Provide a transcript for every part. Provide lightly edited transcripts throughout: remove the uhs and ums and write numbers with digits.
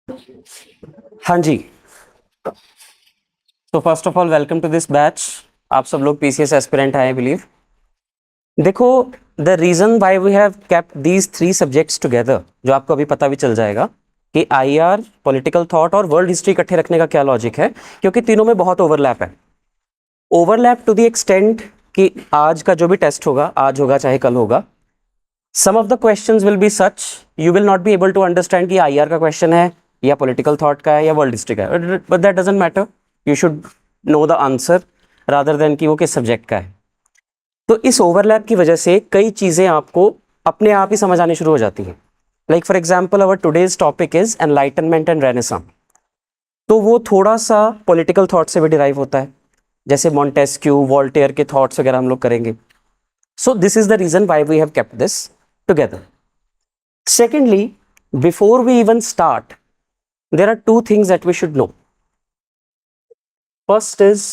हाँ जी। तो first of all welcome to this batch. आप सब लोग पीसीएस एस्पिरेंट हैं आई बिलीव। देखो, the reason why we have kept these 3 subjects together, जो आपको अभी पता भी चल जाएगा कि आईआर, पॉलिटिकल थॉट और वर्ल्ड हिस्ट्री इकट्ठे रखने का क्या लॉजिक है, क्योंकि तीनों में बहुत ओवरलैप है। ओवरलैप टू द एक्सटेंट कि आज का जो भी टेस्ट होगा, आज होगा चाहे कल होगा, some of the questions will be such you will not be able to understand कि आईआर का क्वेश्चन है या पॉलिटिकल थॉट का है या वर्ल्ड हिस्ट्री का है, but that doesn't matter. You should know the answer rather than कि वो किस सब्जेक्ट का है। तो इस ओवरलैप की वजह से कई चीज़ें आपको अपने आप ही समझ आनी शुरू हो जाती हैं। Like for example our today's topic is enlightenment and renaissance. तो वो थोड़ा सा पॉलिटिकल थॉट से भी डिराइव होता है, जैसे मॉन्टेस्क्यू, वॉल्टेयर के थॉट्स वगैरह हम लोग करेंगे। So this is the reason why we have kept this together. Secondly, before we even start, there are two things that we should know. First is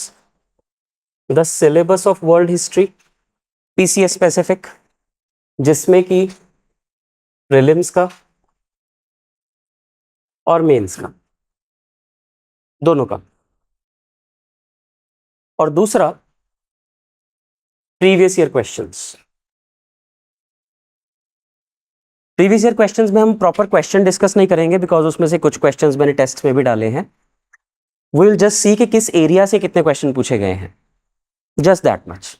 the syllabus of world history, PCS specific, जिसमें कि prelims का और mains का, दोनों का। और दूसरा, previous year questions. Previous year questions में हम प्रॉपर क्वेश्चन डिस्कस नहीं करेंगे, बिकॉज उसमें से कुछ क्वेश्चंस मैंने टेस्ट में भी डाले हैं। वी विल जस्ट सी कि किस एरिया से कितने क्वेश्चन पूछे गए हैं, जस्ट दैट मच।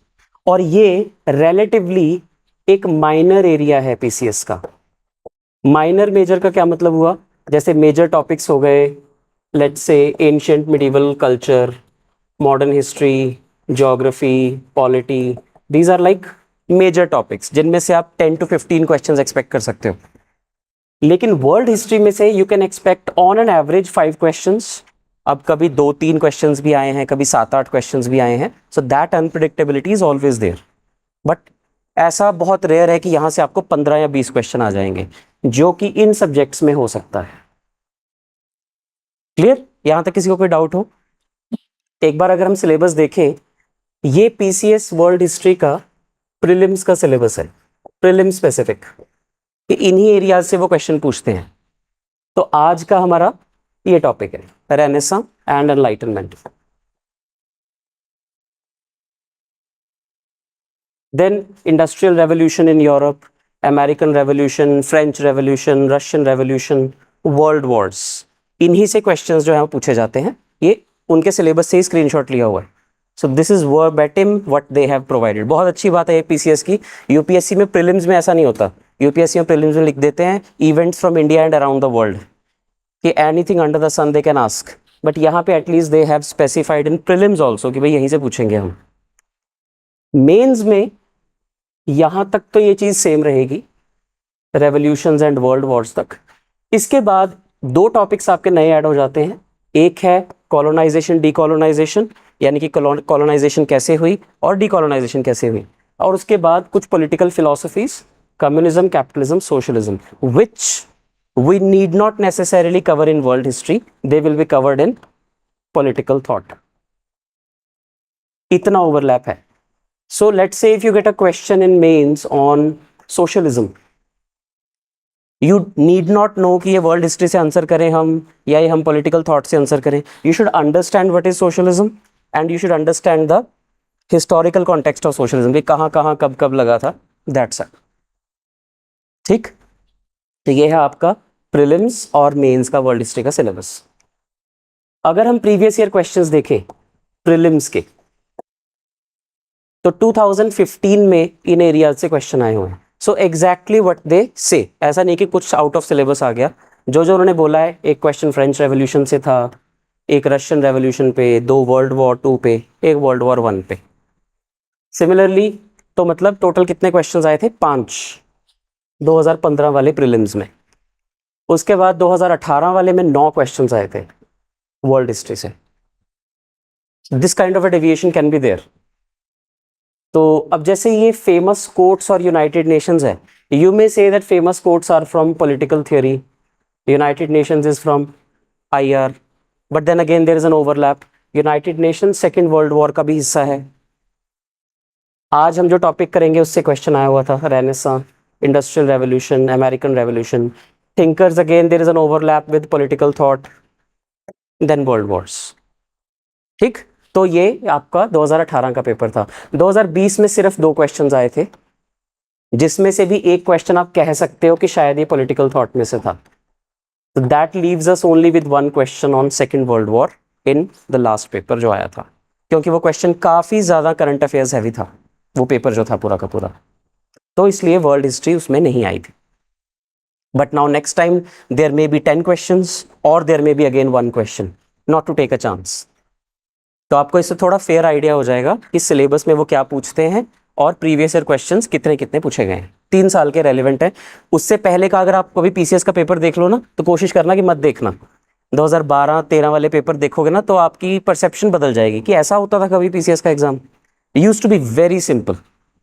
और ये रिलेटिवली एक माइनर एरिया है पीसीएस का। माइनर मेजर का क्या मतलब हुआ? जैसे मेजर टॉपिक्स हो गए, let's say ancient medieval culture, modern history, geography, polity, these are like major topics जिनमें से आप 10 to 15 क्वेश्चंस एक्सपेक्ट कर सकते हो। लेकिन वर्ल्ड हिस्ट्री में से you can expect on an average 5 questions. अब कभी 2-3 क्वेश्चंस भी आए हैं, कभी 7-8 क्वेश्चंस भी आए हैं। So that unpredictability is always there, but ऐसा बहुत रेयर है कि यहां से आपको 15 या 20 क्वेश्चन आ जाएंगे, जो कि इन सब्जेक्ट्स में हो सकता है। क्लियर? यहां तक किसी को कोई डाउट हो? एक बार अगर हम सिलेबस देखें, ये पीसीएस वर्ल्ड हिस्ट्री का प्रीलिम्स का सिलेबस है, प्रीलिम स्पेसिफिक, कि इन्हीं एरियाज से वो क्वेश्चन पूछते हैं। तो आज का हमारा ये टॉपिक है, renaissance and enlightenment. Then industrial revolution in Europe, American revolution, French revolution, Russian revolution, world wars, इन्हीं से क्वेश्चंस जो है पूछे जाते हैं। ये उनके सिलेबस से ही स्क्रीनशॉट लिया हुआ है। So this is वर्बैटिम what they have provided. बहुत अच्छी बात है ये पीसीएस की। यूपीएससी में प्रीलिम्स में ऐसा नहीं होता। यूपीएससी में प्रीलिम्स में लिख देते हैं events from India and around the world, कि anything under the sun they can ask, but यहाँ पे at least they have specified in prelims also कि भाई यहीं से पूछेंगे हम। मेंस में यहां तक तो ये चीज सेम रहेगी, रेवोल्यूशंस एंड वर्ल्ड वॉर्स तक। इसके बाद 2 टॉपिक्स आपके नए ऐड हो जाते हैं। एक है कॉलोनाइजेशन डीकॉलोनाइजेशन, यानी कि कॉलोनाइजेशन कैसे हुई और डीकॉलोनाइजेशन कैसे हुई। और उसके बाद कुछ political philosophies, communism, capitalism, socialism, which we need not necessarily cover in world history, they will be covered in political thought. इतना ओवरलैप है। So let's say if you get a question in mains on socialism, you need not know कि ये world history से answer करें हम या ये हम पॉलिटिकल थॉट से आंसर करें। You should understand what is socialism and you should understand the historical context of socialism, कि कहाँ कहाँ कब कब लगा था। That's it. ठीक, तो ये है आपका प्रीलिम्स और मेंस का वर्ल्ड हिस्ट्री का सिलेबस। अगर हम प्रीवियस ईयर क्वेश्चंस देखें प्रीलिम्स के, तो 2015 में इन एरियाज से क्वेश्चन आए हुए हैं। सो एग्जैक्टली व्हाट दे से, ऐसा नहीं कि कुछ आउट ऑफ सिलेबस आ गया। जो जो उन्होंने बोला है, एक क्वेश्चन फ्रेंच रेवोल्यूशन से था, एक रशियन रेवोल्यूशन पे, 2 वर्ल्ड वॉर 2 पे, एक वर्ल्ड वॉर 1 पे। सिमिलरली तो मतलब टोटल कितने क्वेश्चंस आए थे? 5, 2015 वाले प्रीलिम्स में। उसके बाद 2018 वाले में 9 क्वेश्चंस आए थे वर्ल्ड हिस्ट्री से। This kind of a deviation can be there. तो अब जैसे ये फेमस कोट्स और यूनाइटेड नेशंस है, you may say that famous quotes are from political theory, United Nations is from IR, but then again there is an overlap. United Nations second world war का भी हिस्सा है। आज हम जो topic करेंगे उससे क्वेश्चन आया हुआ था, renaissance, industrial revolution, American revolution, Thinkers, again there is an overlap with political thought, then world wars. ठीक, तो ये आपका 2018 का पेपर था. 2020 में सिर्फ 2 क्वेश्चंस आए थे, जिसमें से भी एक क्वेश्चन आप कह सकते हो कि शायद ये पॉलिटिकल थॉट में से था. तो that leaves us only with 1 question on second world war in the last paper जो आया था, क्योंकि वो क्वेश्चन काफी ज्यादा करंट अफेयर्स हैवी था, वो पेपर जो था पूरा का पूरा, तो इसलिए वर्ल्ड हिस्ट्री उसमें नहीं आई थी. But now next time there may be 10 questions और there may be again 1 question, not to take a chance. तो आपको इससे थोड़ा फेयर आइडिया हो जाएगा कि सिलेबस में वो क्या पूछते हैं और प्रीवियस ईयर क्वेश्चंस कितने कितने पूछे गए हैं. 3 साल के रेलिवेंट है. उससे पहले का अगर आप कभी पीसीएस का पेपर देख लो ना, तो कोशिश करना कि मत देखना. 2012-13 वाले पेपर देखोगे ना, तो आपकी परसेप्शन बदल जाएगी कि ऐसा होता था कभी पीसीएस का exam. Used to be very simple,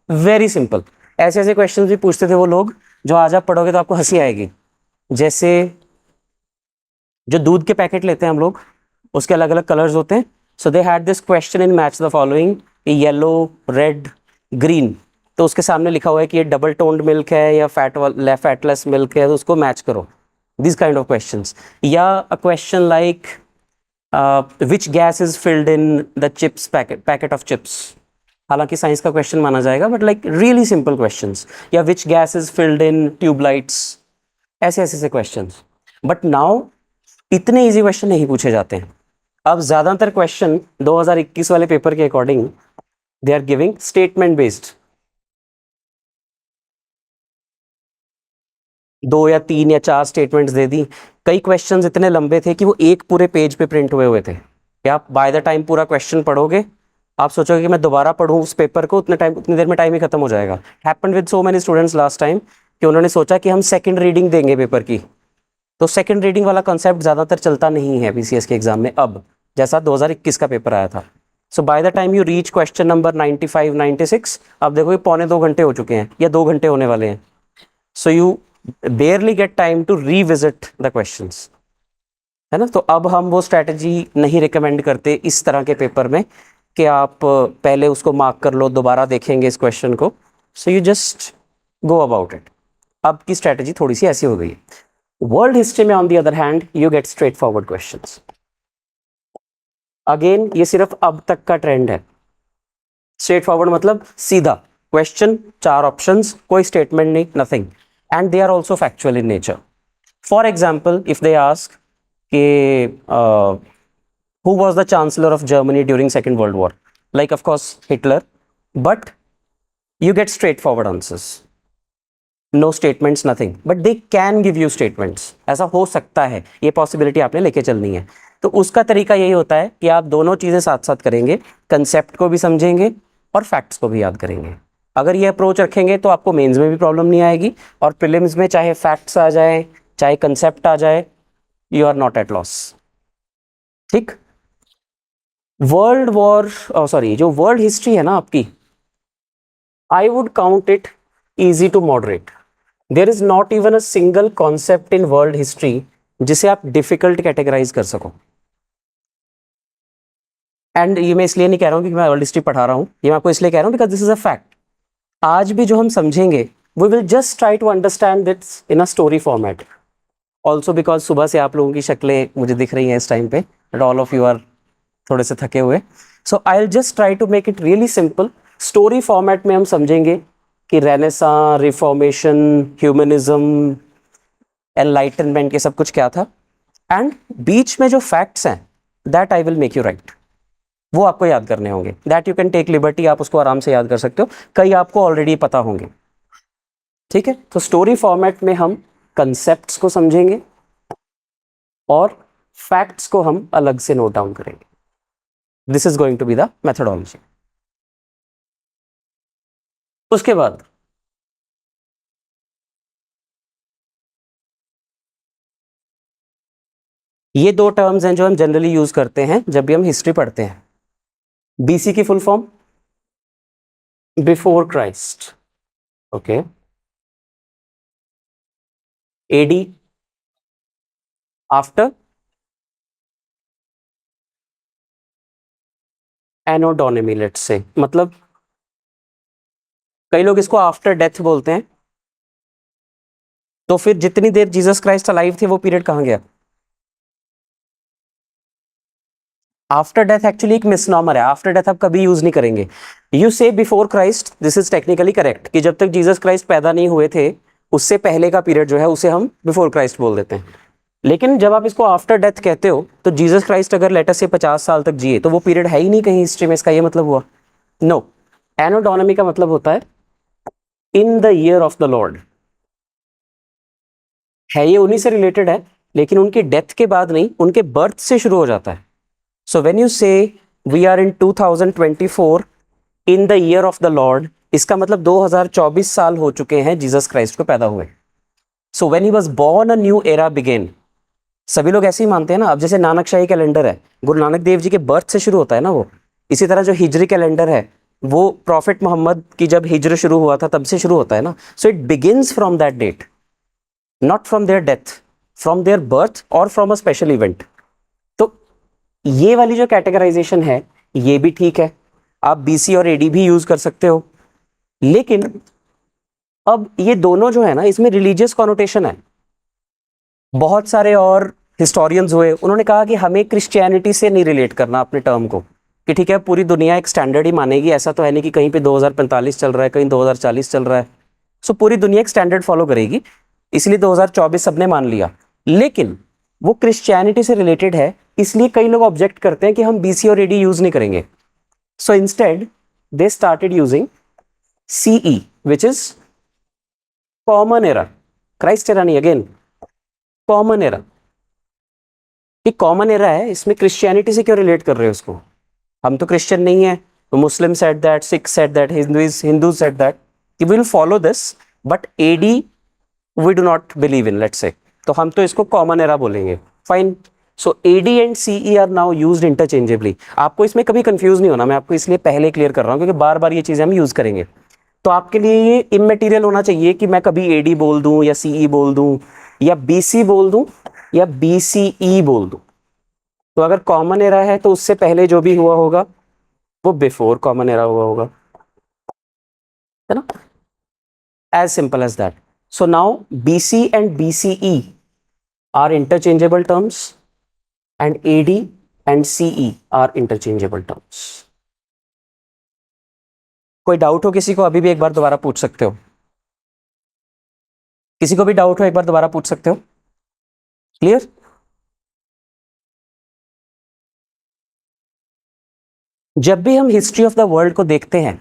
very simple. ऐसे ऐसे क्वेश्चंस भी पूछते थे वो लोग जो आज आप पढ़ोगे तो आपको हंसी आएगी. जैसे जो दूध के पैकेट लेते हैं हम लोग, उसके अलग अलग कलर्स होते हैं. So they had this question in match the following, yellow, red, green. तो उसके सामने लिखा हुआ है कि ये डबल टोन्ड मिल्क है या फैटलेस मिल्क है, तो उसको मैच करो. This kind of questions. या a question like which gas is filled in the chips packet of chips. हालांकि साइंस का क्वेश्चन माना जाएगा, but like really simple questions. या which gas is filled in tubelights. ऐसे ऐसे questions. But now इतने easy question नहीं पूछे जाते हैं. अब ज्यादातर क्वेश्चन 2021 वाले पेपर के according they are giving statement based. 2 या 3 या 4 स्टेटमेंट्स दे दी. कई क्वेश्चंस इतने लंबे थे कि वो एक पूरे पेज पे प्रिंट हुए थे. कि आप बाय द टाइम पूरा क्वेश्चन पढ़ोगे, आप सोचोगे कि मैं दोबारा पढ़ूं उस पेपर को, उतनी देर में टाइम ही खत्म हो जाएगा. Happened with so many students last time कि उन्होंने सोचा कि हम सेकंड रीडिंग देंगे पेपर की. तो सेकंड रीडिंग वाला कॉन्सेप्ट ज्यादातर चलता नहीं है बीसीएस के एग्जाम में अब, जैसा 2021 का पेपर आया था. So by the time you reach question number 95, 96, अब देखो ये 1.25 घंटे हो चुके हैं या 2 घंटे होने वाले हैं. So you barely get time to revisit the questions, है ना. तो अब हम वो स्ट्रैटेजी नहीं रिकमेंड करते इस तरह के पेपर में कि आप पहले उसको मार्क कर लो, दोबारा देखेंगे इस क्वेश्चन को. So you just go about it. अब की स्ट्रैटेजी थोड़ी सी ऐसी हो गई है. वर्ल्ड हिस्ट्री में on the other hand you get straight forward questions. Again ये सिर्फ अब तक का ट्रेंड है. स्ट्रेट फॉरवर्ड मतलब सीधा क्वेश्चन, 4 ऑप्शंस, कोई स्टेटमेंट नहीं, nothing. And they are also factual in nature. For example, if they ask, who was the chancellor of Germany during Second World War? Like, of course, Hitler. But you get straightforward answers. No statements, nothing. But they can give you statements. ऐसा हो सकता है, ये possibility आपने लेके चलनी है. तो उसका तरीका यही होता है कि आप दोनों चीज़ें साथ साथ करेंगे, कंसेप्ट को भी समझेंगे और फैक्ट्स को भी याद करेंगे. अगर ये अप्रोच रखेंगे तो आपको मेंस में भी प्रॉब्लम नहीं आएगी, और प्रीलिम्स में चाहे फैक्ट्स आ जाए चाहे कंसेप्ट आ जाए, you are not at loss. ठीक. वर्ल्ड वॉर, सॉरी, जो वर्ल्ड हिस्ट्री है ना आपकी, I would count it easy to moderate. There is not even a single concept in world history जिसे आप डिफिकल्ट कैटेगराइज कर सको. एंड ये मैं इसलिए नहीं कह रहा हूँ कि मैं वर्ल्ड हिस्ट्री पढ़ा रहा हूँ, ये मैं आपको इसलिए कह रहा हूँ because this is a fact. आज भी जो हम समझेंगे, we will just try to understand this in a story format. Also because सुबह से आप लोगों की शक्लें मुझे दिख रही हैं इस टाइम पे, and all of you are थोड़े से थके हुए. So I will just try to make it really simple. Story format में हम समझेंगे कि रेनेसां, रिफॉर्मेशन, ह्यूमनिज्म, एनलाइटनमेंट, ये सब कुछ क्या था. एंड बीच में जो फैक्ट्स हैं, that I will make you write. वो आपको याद करने होंगे. That you can take liberty, आप उसको आराम से याद कर सकते हो. कई आपको ऑलरेडी पता होंगे. ठीक है. तो स्टोरी फॉर्मेट में हम कंसेप्ट्स को समझेंगे और फैक्ट्स को हम अलग से नोट डाउन करेंगे. This is going to be the methodology. उसके बाद ये 2 टर्म्स हैं जो हम जनरली यूज करते हैं जब भी हम हिस्ट्री पढ़ते हैं. बीसी की full form before Christ. Okay. AD after. Anno domini, let's say, मतलब कई लोग इसको आफ्टर डेथ बोलते हैं. तो फिर जितनी देर जीसस क्राइस्ट अलाइव थे वो पीरियड कहाँ गया? आफ्टर डेथ एक्चुअली एक मिसनॉमर है, आफ्टर डेथ आप कभी यूज नहीं करेंगे. यू से before Christ, this is technically correct, कि जब तक जीसस क्राइस्ट पैदा नहीं हुए थे उससे पहले का पीरियड जो है उसे हम बिफोर क्राइस्ट बोल देते हैं. लेकिन जब आप इसको आफ्टर डेथ कहते हो तो जीसस क्राइस्ट अगर लेटर से 50 साल तक जिए तो वो पीरियड है ही नहीं कहीं हिस्ट्री में, इसका ये मतलब हुआ? नो. एनोडोनमी का मतलब होता है इन the year of the Lord. है ये उन्हीं से रिलेटेड है, लेकिन उनकी डेथ के बाद नहीं, उनके बर्थ से शुरू हो जाता है. So when you say we are in 2024 in the year of the Lord, इसका मतलब 2024 साल हो चुके हैं जीसस क्राइस्ट को पैदा हुए. So when he was born a new era began. सभी लोग ऐसे ही मानते हैं ना. अब जैसे नानक शाही कैलेंडर है, गुरु नानक देव जी के बर्थ से शुरू होता है ना वो. इसी तरह जो हिजरी कैलेंडर है वो प्रॉफिट मोहम्मद की जब हिजर शुरू हुआ था तब से शुरू होता है ना. So it begins from that date, not from their death, from their birth और फ्रॉम अ स्पेशल इवेंट. तो ये वाली जो कैटेगराइजेशन है ये भी ठीक है, आप बीसी और एडी भी यूज कर सकते हो. लेकिन अब ये दोनों जो है ना इसमें रिलीजियस कॉनोटेशन है. बहुत सारे और हिस्टोरियंस हुए, उन्होंने कहा कि हमें क्रिश्चियनिटी से नहीं रिलेट करना अपने टर्म को, कि ठीक है पूरी दुनिया एक स्टैंडर्ड ही मानेगी, ऐसा तो है नहीं कि कहीं पे 2045 चल रहा है, कहीं 2040 चल रहा है. सो पूरी दुनिया एक स्टैंडर्ड फॉलो करेगी, इसलिए 2024 सबने मान लिया. लेकिन वो क्रिश्चियनिटी से रिलेटेड है, इसलिए कई लोग ऑब्जेक्ट करते हैं कि हम बीसी और एडी यूज नहीं करेंगे. So instead they started using CE which is common era. Christ era नहीं, अगेन कॉमन एरा. ये कॉमन एरा है, इसमें क्रिश्चियनिटी से क्यों रिलेट कर रहे हो उसको? हम तो क्रिश्चियन नहीं है. Muslim said that, Sikh said that, Hindu said that we will follow this, but AD we do not believe in, let's say. तो हम तो इसको कॉमन एरा बोलेंगे. Fine. So AD and CE are now used interchangeably. आपको इसमें कभी confuse नहीं होना, मैं आपको इसलिए पहले क्लियर कर रहा हूं क्योंकि बार बार ये चीजें हम यूज करेंगे. तो आपके लिए ये इमटेरियल होना चाहिए कि मैं कभी एडी बोल दूं या सीई बोल दूं या बीसी बोल दूं या बीसीई बोल दूं. तो अगर कॉमन एरा है तो उससे पहले जो भी हुआ होगा वो बिफोर कॉमन एरा हुआ होगा, है ना? As simple as that. So now BC and BCE are interchangeable terms and AD and CE are interchangeable terms. कोई डाउट हो किसी को, अभी भी एक बार दोबारा पूछ सकते हो. किसी को भी डाउट हो एक बार दोबारा पूछ सकते हो. क्लियर? जब भी हम हिस्ट्री ऑफ द वर्ल्ड को देखते हैं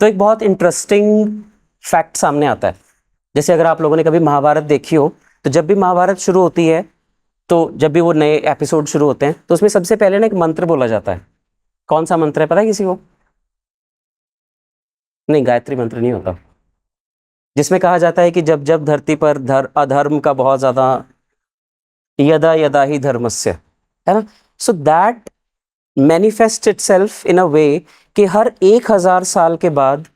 तो एक बहुत इंटरेस्टिंग फैक्ट सामने आता है. जैसे अगर आप लोगों ने कभी महाभारत देखी हो तो जब भी महाभारत शुरू होती है तो जब भी वो नए एपिसोड शुरू होते हैं तो उसमें सबसे पहले ना एक मंत्र बोला जाता है. कौन सा मंत्र है पता है किसी को? नहीं, गायत्री मंत्र नहीं होता. जिसमें कहा जाता है कि जब जब धरती पर अधर्म का बहुत ज्यादा, यदा यदा ही धर्मस्य, है ना. So that manifest itself in a way कि हर 1000 साल के बाद,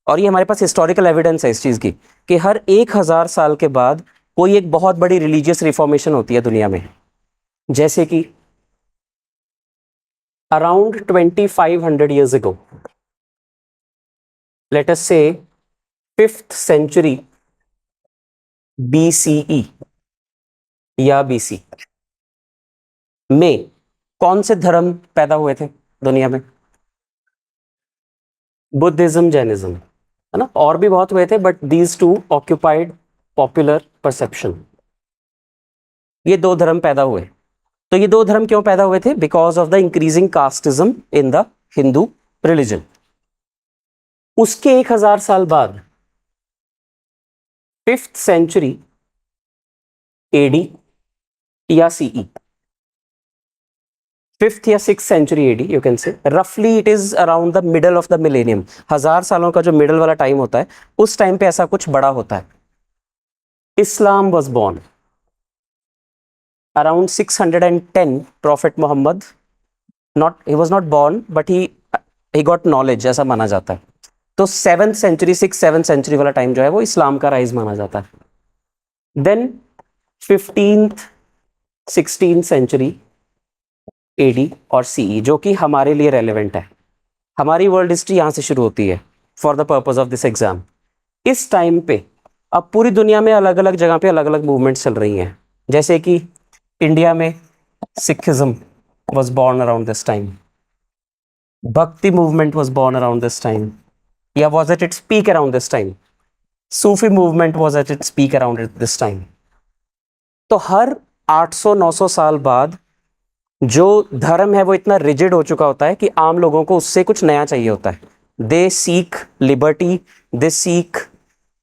और ये हमारे पास हिस्टोरिकल एविडेंस है इस चीज की, कि हर 1000 साल के बाद कोई एक बहुत बड़ी रिलीजियस रिफॉर्मेशन होती है दुनिया में. जैसे कि around 2500 years ago, let us say 5th century BCE या BC में कौन से धर्म पैदा हुए थे दुनिया में? बुद्धिज्म, जैनिज्म, है ना. और भी बहुत हुए थे but these two occupied popular perception. ये दो धर्म पैदा हुए. तो ये दो धर्म क्यों पैदा हुए थे? Because of the increasing casteism in the Hindu religion. उसके 1000 साल बाद 5th century AD या CE, 5th या 6th century AD, you can say roughly it is around the middle of the millennium. 1000 सालों का जो मिडल वाला टाइम होता है उस टाइम पे ऐसा कुछ बड़ा होता है. इस्लाम was born around 610. Prophet Muhammad, he was not born but he got knowledge, ऐसा माना जाता है. तो 7th century, 6th 7th century वाला टाइम जो है वो इस्लाम का राइज माना जाता है. Then 15th 16th century AD और CE जो कि हमारे लिए रेलेवेंट है. हमारी वर्ल्ड हिस्ट्री यहां से शुरू होती है for the purpose of this exam. इस टाइम पे अब पूरी दुनिया में अलग अलग जगह पे अलग अलग मूवमेंट्स चल रही हैं, जैसे कि इंडिया में Sikhism was born around this time, Bhakti movement was born around this time, या was at its peak around this time, Sufi movement was at its peak around this time. तो हर 800-900 साल बाद जो धर्म है वो इतना रिजिड हो चुका होता है कि आम लोगों को उससे कुछ नया चाहिए होता है. They seek liberty, they seek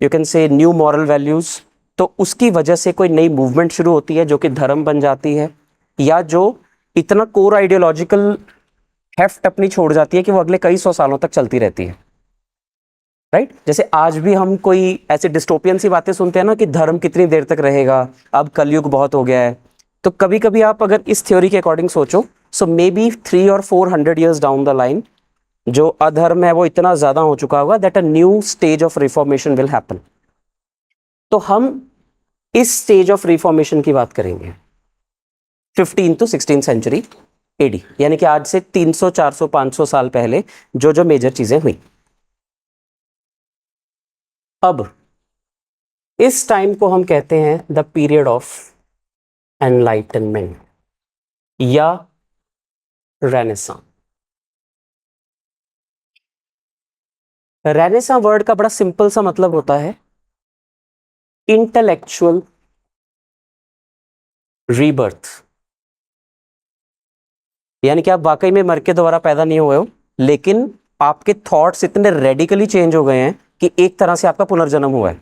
you can say new moral values. तो उसकी वजह से कोई नई मूवमेंट शुरू होती है जो कि धर्म बन जाती है, या जो इतना कोर आइडियोलॉजिकल हेफ्ट अपनी छोड़ जाती है कि वो अगले कई सौ सालों तक चलती रहती है. राइट जैसे आज भी हम कोई ऐसे डिस्टोपियन सी बातें सुनते हैं ना कि धर्म कितनी देर तक रहेगा, अब कलयुग बहुत हो गया है. तो कभी कभी आप अगर इस थ्योरी के अकॉर्डिंग सोचो, so may be 300 or 400 years down the line जो अधर्म है वो इतना ज्यादा हो चुका होगा that a new stage of reformation will happen. तो हम इस स्टेज ऑफ रिफॉर्मेशन की बात करेंगे 15 to 16 सेंचुरी एडी, यानी कि आज से 300, 400, 500 साल पहले जो जो मेजर चीजें हुई. अब इस टाइम को हम कहते हैं द पीरियड ऑफ एनलाइटनमेंट या रेनेसां. रेनेसां वर्ड का बड़ा सिंपल सा मतलब होता है इंटेलेक्चुअल रीबर्थ, यानी कि आप वाकई में मर के दोबारा पैदा नहीं हुए हो, लेकिन आपके थॉट्स इतने रेडिकली चेंज हो गए हैं कि एक तरह से आपका पुनर्जन्म हुआ है.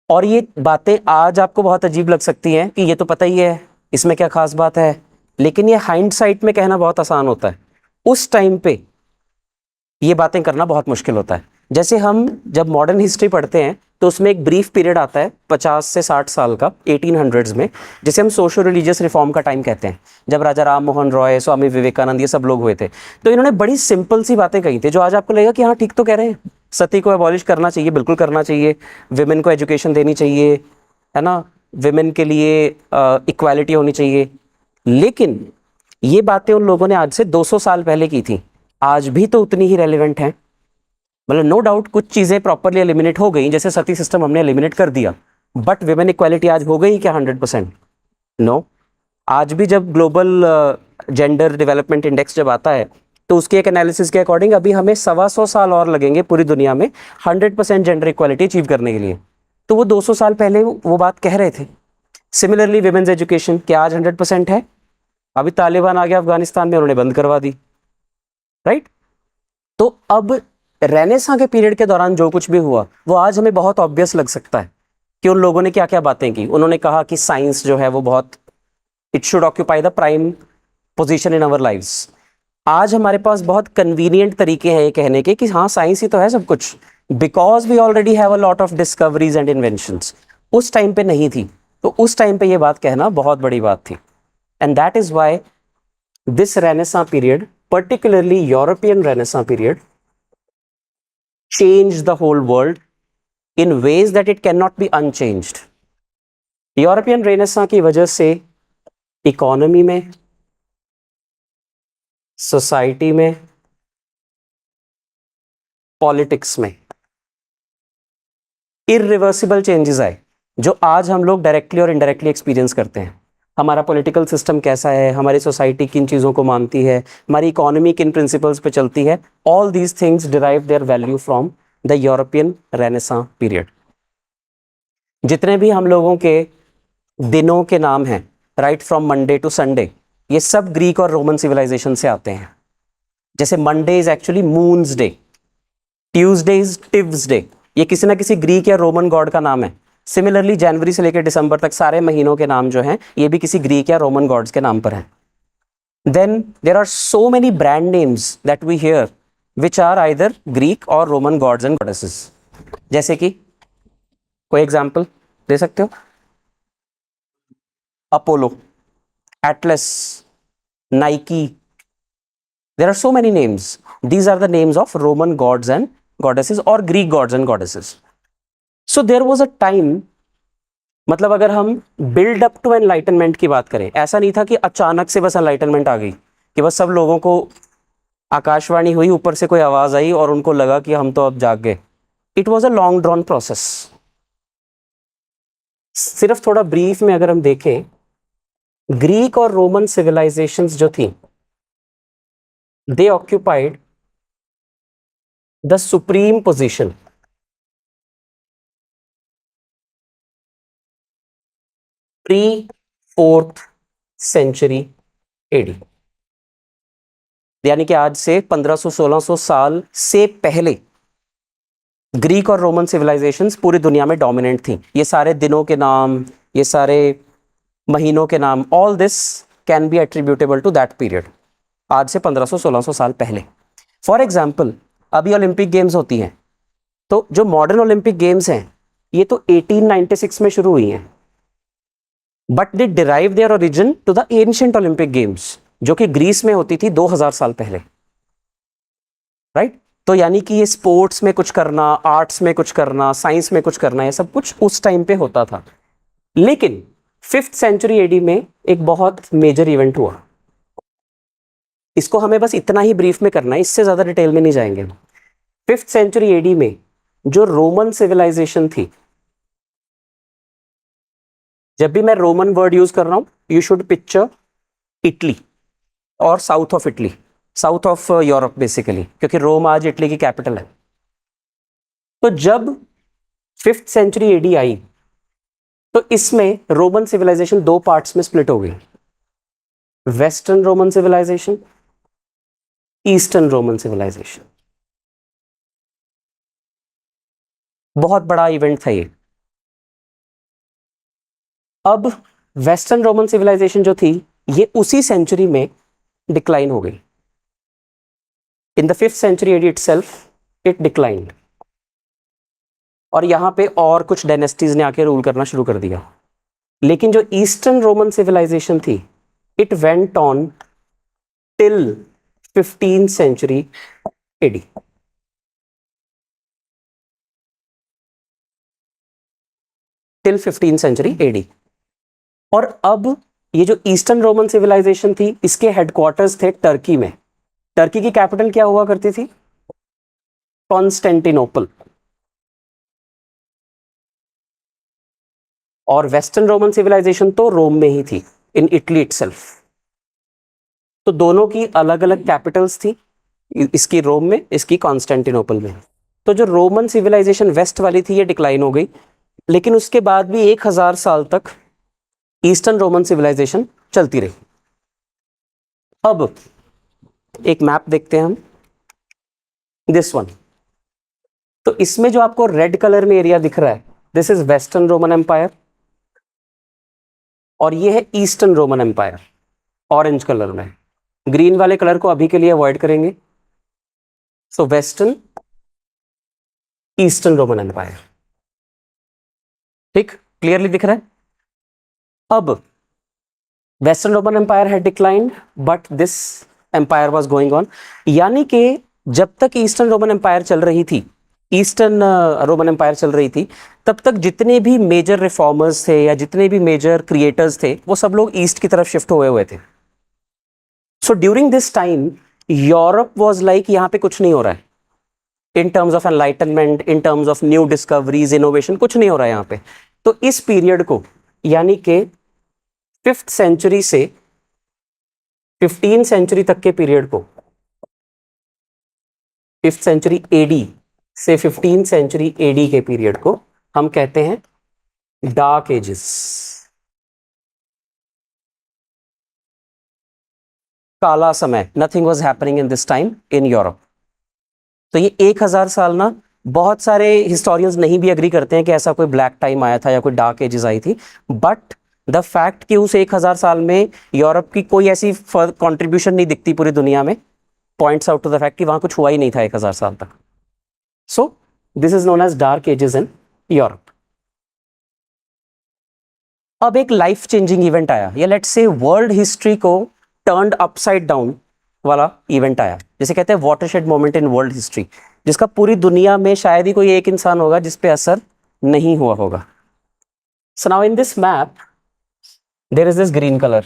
और ये बातें आज आपको बहुत अजीब लग सकती हैं कि ये तो पता ही है, इसमें क्या खास बात है, लेकिन ये हाइंडसाइट में कहना बहुत आसान होता है. उस टाइम पे ये बातें करना बहुत मुश्किल होता है. जैसे हम जब मॉडर्न हिस्ट्री पढ़ते हैं तो उसमें एक ब्रीफ पीरियड आता है 50 से 60 साल का 1800s में, जिसे हम सोशो रिलीजियस रिफॉर्म का टाइम कहते हैं, जब राजा राम मोहन रॉय, स्वामी विवेकानंद, ये सब लोग हुए थे. तो इन्होंने बड़ी सिंपल सी बातें कही थी जो आज आपको लगेगा कि हाँ ठीक तो कह रहे हैं, सती को अबॉलिश करना चाहिए, बिल्कुल करना चाहिए, विमेन को एजुकेशन देनी चाहिए, है ना, विमेन के लिए इक्वालिटी होनी चाहिए. लेकिन ये बातें उन लोगों ने आज से 200 साल पहले की थी, आज भी तो उतनी ही रेलिवेंट है. मतलब नो डाउट कुछ चीजें प्रॉपरली एलिमिनेट हो गई, जैसे सती सिस्टम हमने एलिमिनेट कर दिया, बट विमेन इक्वालिटी आज हो गई क्या 100%? नो. आज भी जब ग्लोबल जेंडर डेवलपमेंट इंडेक्स जब आता है तो उसके एक एनालिसिस के अकॉर्डिंग अभी हमें 125 साल और लगेंगे पूरी दुनिया में 100% जेंडर इक्वालिटी अचीव करने के लिए. तो वो 200 साल पहले वो बात कह रहे थे. सिमिलरली विमेन्स एजुकेशन क्या आज 100% है? अभी तालिबान आ गया अफगानिस्तान में, उन्होंने बंद करवा दी. राइट तो अब रेनेसां के पीरियड के दौरान जो कुछ भी हुआ वो आज हमें बहुत ऑब्वियस लग सकता है कि उन लोगों ने क्या क्या बातें की. उन्होंने कहा कि साइंस जो है वो बहुत, it should occupy the prime position in our lives. आज हमारे पास बहुत कन्वीनियंट तरीके हैं ये कहने के कि हाँ साइंस ही तो है सब कुछ, because we already have a lot of discoveries and inventions. उस टाइम पे नहीं थी, तो उस टाइम पे ये बात कहना बहुत बड़ी बात थी. And that is why this renaissance period, particularly European Renaissance period, changed the whole world in ways that it cannot be unchanged. European renaissance की वजह से इकोनॉमी में, सोसाइटी में, पॉलिटिक्स में इरिवर्सिबल चेंजेस आए जो आज हम लोग डायरेक्टली और इनडायरेक्टली एक्सपीरियंस करते हैं. हमारा पॉलिटिकल सिस्टम कैसा है, हमारी सोसाइटी किन चीज़ों को मानती है, हमारी इकोनॉमी किन प्रिंसिपल्स पे चलती है, all these things derive their value from the European renaissance period. जितने भी हम लोगों के दिनों के नाम हैं, right from Monday to Sunday, ये सब ग्रीक और रोमन सिविलाइजेशन से आते हैं. जैसे Monday is actually moon's day, Tuesday is Tiw's day, ये किसी ना किसी ग्रीक या रोमन गॉड का नाम है. सिमिलरली जनवरी से लेकर दिसंबर तक सारे महीनों के नाम जो हैं ये भी किसी ग्रीक या रोमन गॉड्स के नाम पर हैं. Then there are so many brand names that we hear which are either Greek और रोमन गॉड्स एंड गॉडेसेस. जैसे कि कोई एग्जांपल दे सकते हो? Apollo, Atlas, Nike, there are so many names. These are the names of Roman gods and goddesses और Greek gods and goddesses. So there was a time, मतलब अगर हम बिल्ड अप टू एनलाइटनमेंट की बात करें, ऐसा नहीं था कि अचानक से बस एनलाइटनमेंट आ गई, कि बस सब लोगों को आकाशवाणी हुई, ऊपर से कोई आवाज आई और उनको लगा कि हम तो अब जाग गए. It was a long drawn process. सिर्फ थोड़ा ब्रीफ में अगर हम देखें, ग्रीक और रोमन सिविलाइजेशंस जो थी, they occupied the supreme position pre 4th century AD, यानी कि आज से 1500-1600 साल से पहले ग्रीक और रोमन सिविलाइजेशंस पूरी दुनिया में डोमिनेंट थी। ये सारे दिनों के नाम, ये सारे महीनों के नाम, all this can be attributable to that period, आज से 1500-1600 साल पहले। फॉर एग्जाम्पल, अभी ओलंपिक गेम्स होती हैं, तो जो मॉडर्न ओलंपिक गेम्स हैं ये तो 1896 में शुरू हुई हैं, but they derive their origin to the ancient Olympic games, जो कि ग्रीस में होती थी 2000 साल पहले, राइट? तो यानी कि ये स्पोर्ट्स में कुछ करना, आर्ट्स में कुछ करना, साइंस में कुछ करना, ये सब कुछ उस टाइम पे होता था। लेकिन 5th सेंचुरी एडी में एक बहुत मेजर इवेंट हुआ। इसको हमें बस इतना ही ब्रीफ में करना है, इससे ज्यादा डिटेल में नहीं जाएंगे। 5th सेंचुरी एडी में जो रोमन सिविलाइजेशन थी, जब भी मैं रोमन वर्ड यूज कर रहा हूं, यू शुड पिक्चर इटली और south of Italy, south of Europe basically, क्योंकि रोम आज इटली की कैपिटल है। तो जब 5th सेंचुरी एडी आई, तो इसमें रोमन सिविलाइजेशन दो पार्ट्स में स्प्लिट हो गई, western Roman civilization, eastern Roman civilization. बहुत बड़ा इवेंट था ये। अब वेस्टर्न रोमन सिविलाइजेशन जो थी, ये उसी सेंचुरी में डिक्लाइन हो गई। In the 5th century AD itself it declined, और यहां पे और कुछ डायनेस्टीज ने आके रूल करना शुरू कर दिया। लेकिन जो ईस्टर्न रोमन सिविलाइजेशन थी, it went on till 15th century AD. Till 15th century AD. और अब ये जो ईस्टर्न रोमन सिविलाइजेशन थी, इसके हेडक्वार्टर्स थे टर्की में। टर्की की कैपिटल क्या हुआ करती थी? कॉन्स्टेंटिनोपल। और वेस्टर्न रोमन सिविलाइजेशन तो रोम में ही थी, इन इटली इटसेल्फ। तो दोनों की अलग अलग कैपिटल्स थी, इसकी रोम में, इसकी कॉन्स्टेंटिनोपल में। तो जो रोमन सिविलाइजेशन वेस्ट वाली थी, ये डिक्लाइन हो गई। लेकिन उसके बाद भी 1000 साल तक ईस्टर्न रोमन सिविलाइजेशन चलती रही। अब एक मैप देखते हैं हम, दिस वन। तो इसमें जो आपको रेड कलर में एरिया दिख रहा है, this is western Roman empire, और ये है eastern Roman empire, orange colour में। ग्रीन वाले कलर को अभी के लिए अवॉइड करेंगे। So western, eastern Roman empire, ठीक, क्लियरली दिख रहा है। अब western Roman empire had declined, but this empire was going on. यानी कि जब तक ईस्टर्न रोमन एम्पायर चल रही थी, ईस्टर्न रोमन एम्पायर चल रही थी, तब तक जितने भी मेजर रिफॉर्मर्स थे या जितने भी मेजर क्रिएटर्स थे, वो सब लोग ईस्ट की तरफ शिफ्ट हुए हुए थे। So during this time Europe was like, यहाँ पे कुछ नहीं हो रहा है in terms of enlightenment, in terms of new discoveries, innovation, कुछ नहीं हो रहा है यहाँ पे। तो इस पीरियड को, यानी कि 5th सेंचुरी से 15th सेंचुरी तक के पीरियड को, 5th सेंचुरी एडी से 15th सेंचुरी एडी के पीरियड को हम कहते हैं डार्क एजेस, काला समय। Nothing was happening in this time in Europe. तो ये 1000 साल ना, बहुत सारे हिस्टोरियंस नहीं भी एग्री करते हैं कि ऐसा कोई ब्लैक टाइम आया था या कोई डार्क एजेस आई थी, बट द फैक्ट कि उस 1000 साल में यूरोप की कोई ऐसी कंट्रीब्यूशन नहीं दिखती पूरी दुनिया में, points out to the fact कि वहां कुछ हुआ ही नहीं था 1000 साल तक। So this is known as dark ages in Europe. अब एक लाइफ चेंजिंग इवेंट आया, या लेट्स से वर्ल्ड हिस्ट्री को टर्न्ड अपसाइड डाउन वाला इवेंट आया, जिसे कहते हैं watershed moment in world history, जिसका पूरी दुनिया में शायद ही कोई एक इंसान होगा जिस पे असर नहीं हुआ होगा। So now in this map there is this green colour,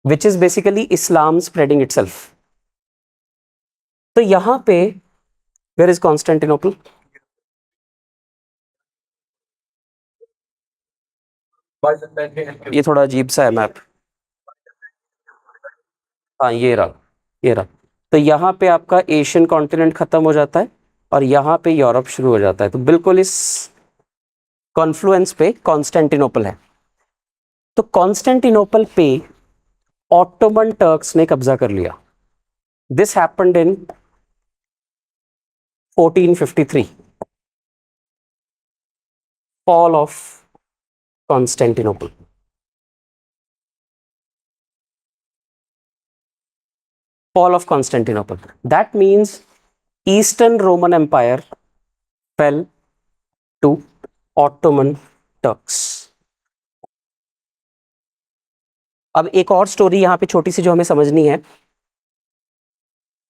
which is basically Islam spreading itself. तो यहां पे वेयर इज कॉन्स्टेंटिनोपल? ये थोड़ा अजीब सा है मैप। हाँ ये रहा। तो यहाँ पे आपका एशियन कॉन्टिनेंट खत्म हो जाता है और यहाँ पे यूरोप शुरू हो जाता है। तो बिल्कुल इस कॉन्फ्लुएंस पे कॉन्स्टेंटिनोपल है। तो कॉन्स्टेंटिनोपल पे ऑटोमन टर्क्स ने कब्जा कर लिया। This happened in 1453, fall of Constantinople. Fall of Constantinople. That means Eastern Roman Empire fell to Ottoman Turks. अब एक और स्टोरी यहां पे छोटी सी जो हमें समझनी है।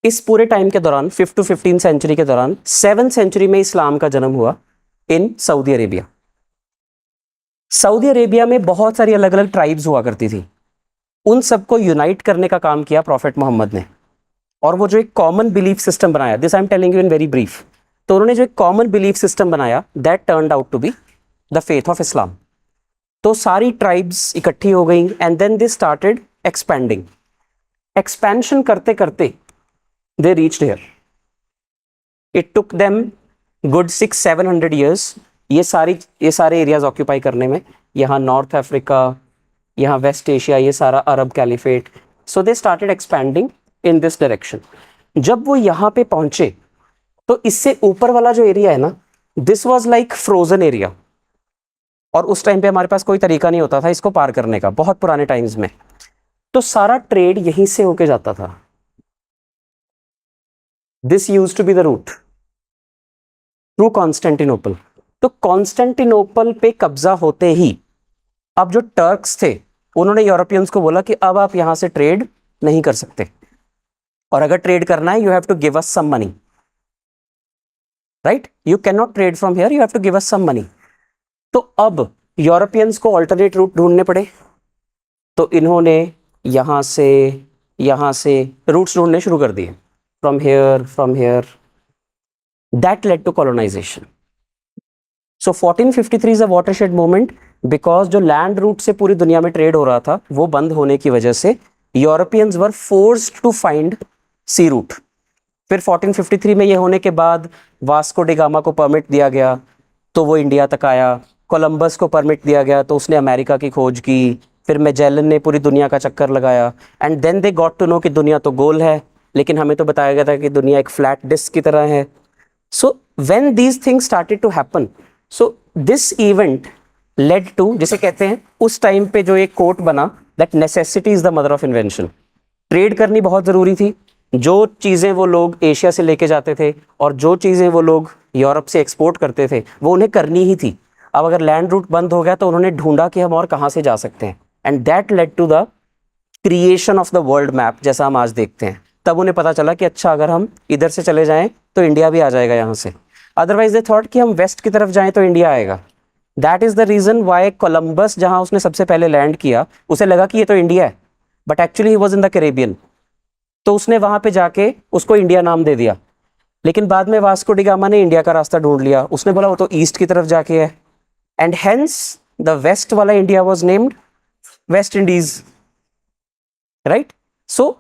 इस पूरे टाइम के दौरान 5th to 15th सेंचुरी के दौरान 7th सेंचुरी में इस्लाम का जन्म हुआ in Saudi Arabia. Saudi Arabia में बहुत सारी अलग अलग ट्राइब्स हुआ करती थी। उन सबको यूनाइट करने का काम किया प्रॉफेट मोहम्मद ने। और वो जो एक कॉमन बिलीफ सिस्टम बनाया, this I am telling you in very brief, तो उन्होंने जो एक कॉमन बिलीफ सिस्टम बनाया that turned out to be the faith of Islam. तो सारी ट्राइब्स इकट्ठी हो गई and then they started expanding. Expansion करते करते they reached here. It took them good 600-700 years ये सारे एरियाज ऑक्यूपाई करने में। यहाँ नॉर्थ अफ्रीका, यहाँ वेस्ट एशिया, ये सारा अरब caliphate. So they started expanding in this direction. जब वो यहाँ पे पहुंचे तो इससे ऊपर वाला जो एरिया है ना, this was like frozen area. और उस टाइम पे हमारे पास कोई तरीका नहीं होता था इसको पार करने का, बहुत पुराने टाइम्स में। तो सारा ट्रेड यहीं से होके जाता था। This used to be the route through Constantinople. तो कॉन्स्टेंटिनोपल पे कब्जा होते ही अब जो टर्क्स थे उन्होंने यूरोपियंस को बोला कि अब आप यहां से ट्रेड नहीं कर सकते, और अगर ट्रेड करना है you have to give us some money, right? You can not trade from here, you have to give us some money. तो अब यूरोपियंस को अल्टरनेट रूट ढूंढने पड़े। तो इन्होंने यहां से रूट्स ढूंढने शुरू कर दिए, from here. That led to colonisation. So 1453 is a watershed moment because जो लैंड रूट से पूरी दुनिया में ट्रेड हो रहा था वो बंद होने की वजह से Europeans were forced to find sea route. फिर 1453 में ये होने के बाद वास्को डी गामा को परमिट दिया गया तो वो इंडिया तक आया। कोलंबस को परमिट दिया गया तो उसने अमेरिका की खोज की। फिर मैजेलन ने पूरी दुनिया का चक्कर लगाया and then they got to know कि दुनिया तो गोल है, लेकिन हमें तो बताया गया था कि दुनिया एक फ्लैट डिस्क की तरह है। So when these things started to happen, so this event led to, जिसे कहते हैं उस टाइम पे जो एक कोट बना, that necessity is the mother of invention. Trade करनी बहुत ज़रूरी थी। जो चीज़ें वो लोग एशिया से लेके जाते थे और जो चीज़ें वो लोग यूरोप से एक्सपोर्ट करते थे वो उन्हें करनी ही थी। अब अगर लैंड रूट बंद हो गया तो उन्होंने ढूंढा कि हम और कहाँ से जा सकते हैं, and that led to the creation of the world map जैसा हम आज देखते हैं। तब उन्हें पता चला कि अच्छा अगर हम इधर से चले जाएं तो इंडिया भी आ जाएगा यहाँ से। अदरवाइज दे थॉट कि हम वेस्ट की तरफ जाएं तो इंडिया आएगा। That is the reason why Columbus, जहां उसने सबसे पहले लैंड किया, उसे लगा कि ये तो इंडिया है, but actually he was in the Caribbean. तो उसने वहां पे जाके उसको इंडिया नाम दे दिया। लेकिन बाद में वास्को डी गामा ने इंडिया का रास्ता ढूंढ लिया, उसने बोला वो तो ईस्ट की तरफ जाके है, एंड हेंस द वेस्ट वाला India was named West Indies, right? So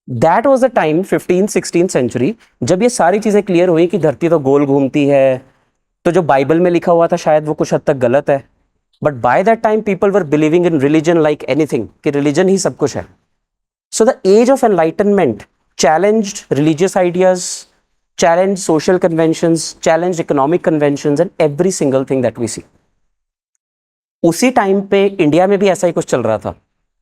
that was the time 15th-16th century जब ये सारी चीजें क्लियर हुई कि धरती तो गोल घूमती है। तो जो बाइबल में लिखा हुआ था शायद वो कुछ हद तक गलत है, but by that time people were believing in religion like anything, कि रिलीजन ही सब कुछ है। So the age of enlightenment challenged religious ideas, challenged social conventions, challenged economic conventions and every single thing that we see. उसी time पे India में भी ऐसा ही कुछ चल रहा था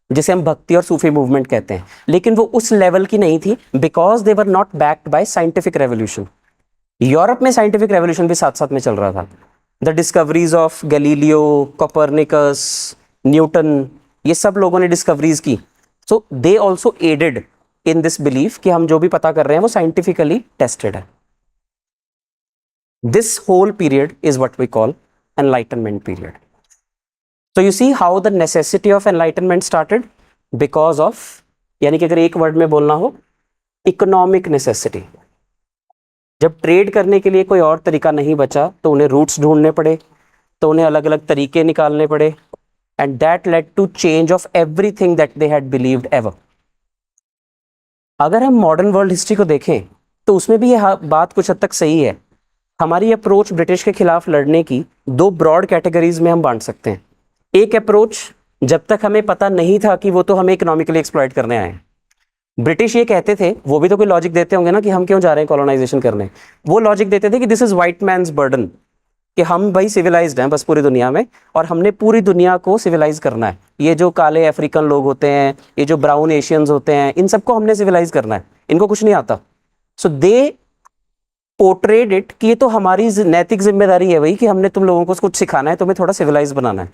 जिसे हम भक्ति और सूफी मूवमेंट कहते हैं, लेकिन वो उस लेवल की नहीं थी because they were not backed by scientific revolution. Europe में साइंटिफिक रेवोल्यूशन भी साथ साथ में चल रहा था। The discoveries of Galileo, Copernicus, Newton, ये सब लोगों ने डिस्कवरीज की। So they also added in this belief कि हम जो भी पता कर रहे हैं वो साइंटिफिकली टेस्टेड है। This whole period is what we call enlightenment period. So you see how the necessity of enlightenment started because of, यानी कि अगर एक वर्ड में बोलना हो, इकोनॉमिक नेसेसिटी। जब ट्रेड करने के लिए कोई और तरीका नहीं बचा तो उन्हें रूट्स ढूंढने पड़े, तो उन्हें अलग अलग तरीके निकालने पड़े, and that led to change of everything that they had believed ever. अगर हम मॉडर्न वर्ल्ड हिस्ट्री को देखें तो उसमें भी ये बात कुछ हद तक सही है. हमारी अप्रोच ब्रिटिश के खिलाफ लड़ने की दो ब्रॉड कैटेगरीज में हम बांट सकते हैं. एक अप्रोच, जब तक हमें पता नहीं था कि वो तो हमें इकोनॉमिकली एक्सप्लॉइट करने आए. ब्रिटिश ये कहते थे, वो भी तो कोई लॉजिक देते होंगे ना कि हम क्यों जा रहे हैं कॉलोनाइजेशन करने. वो लॉजिक देते थे कि this is white man's burden, कि हम भाई सिविलाइज्ड हैं बस पूरी दुनिया में, और हमने पूरी दुनिया को सिविलाइज करना है. ये जो काले अफ्रीकन लोग होते हैं, ये जो ब्राउन एशियंस होते हैं, इन सबको हमने सिविलाइज करना है, इनको कुछ नहीं आता. सो दे पोर्ट्रेड इट कि ये तो हमारी नैतिक जिम्मेदारी है भाई कि हमने तुम लोगों को कुछ सिखाना है, तुम्हें थोड़ा सिविलाइज बनाना है.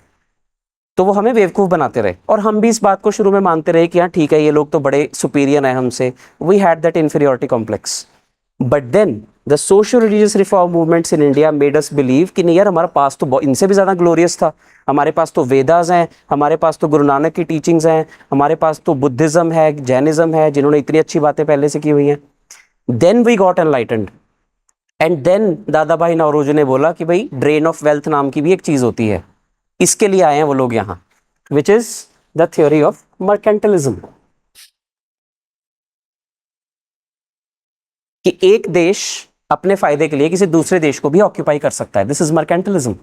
तो वो हमें बेवकूफ़ बनाते रहे, और हम भी इस बात को शुरू में मानते रहे कि हाँ ठीक है, ये लोग तो बड़े सुपीरियर हैं हमसे. We had that inferiority complex. But then the social religious reform movements in India made us believe कि नहीं यार, हमारा पास तो इनसे भी ज़्यादा ग्लोरियस था. हमारे पास तो वेदास हैं, हमारे पास तो गुरु नानक की टीचिंग्स हैं, हमारे पास तो बुद्धिज़्म है, जैनिज़्म है, जिन्होंने इतनी अच्छी बातें पहले से की हुई हैं. Then we got enlightened, and then Dadabhai Naoroji ने बोला कि भाई ड्रेन ऑफ वेल्थ नाम की भी एक चीज़ होती है, इसके लिए आए हैं वो लोग यहाँ, which is the theory of mercantilism. कि एक देश अपने फायदे के लिए किसी दूसरे देश को भी ऑक्यूपाई कर सकता है. This is mercantilism.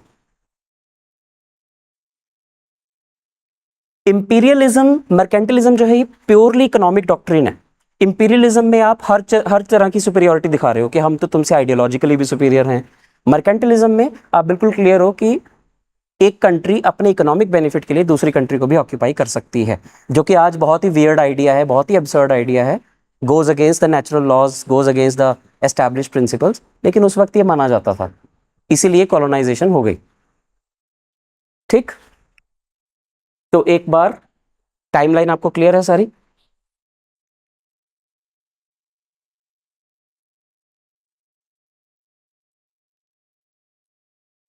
Imperialism, mercantilism जो है ये प्योरली इकोनॉमिक डॉक्ट्रिन है. इंपीरियलिज्म में आप हर तरह की सुपीरियोरिटी दिखा रहे हो कि हम तो तुमसे आइडियोलॉजिकली भी सुपीरियर हैं. मर्केंटलिज्म में आप बिल्कुल क्लियर हो कि एक कंट्री अपने इकोनॉमिक बेनिफिट के लिए दूसरी कंट्री को भी ऑक्यूपाई कर सकती है, जो कि आज बहुत ही वियर्ड आइडिया है, बहुत ही अब्सर्ड आइडिया है, goes against the natural laws, goes against the established principles, लेकिन उस वक्त ये माना जाता था, इसीलिए कॉलोनाइजेशन हो गई. ठीक, तो एक बार टाइमलाइन आपको क्लियर है सारी.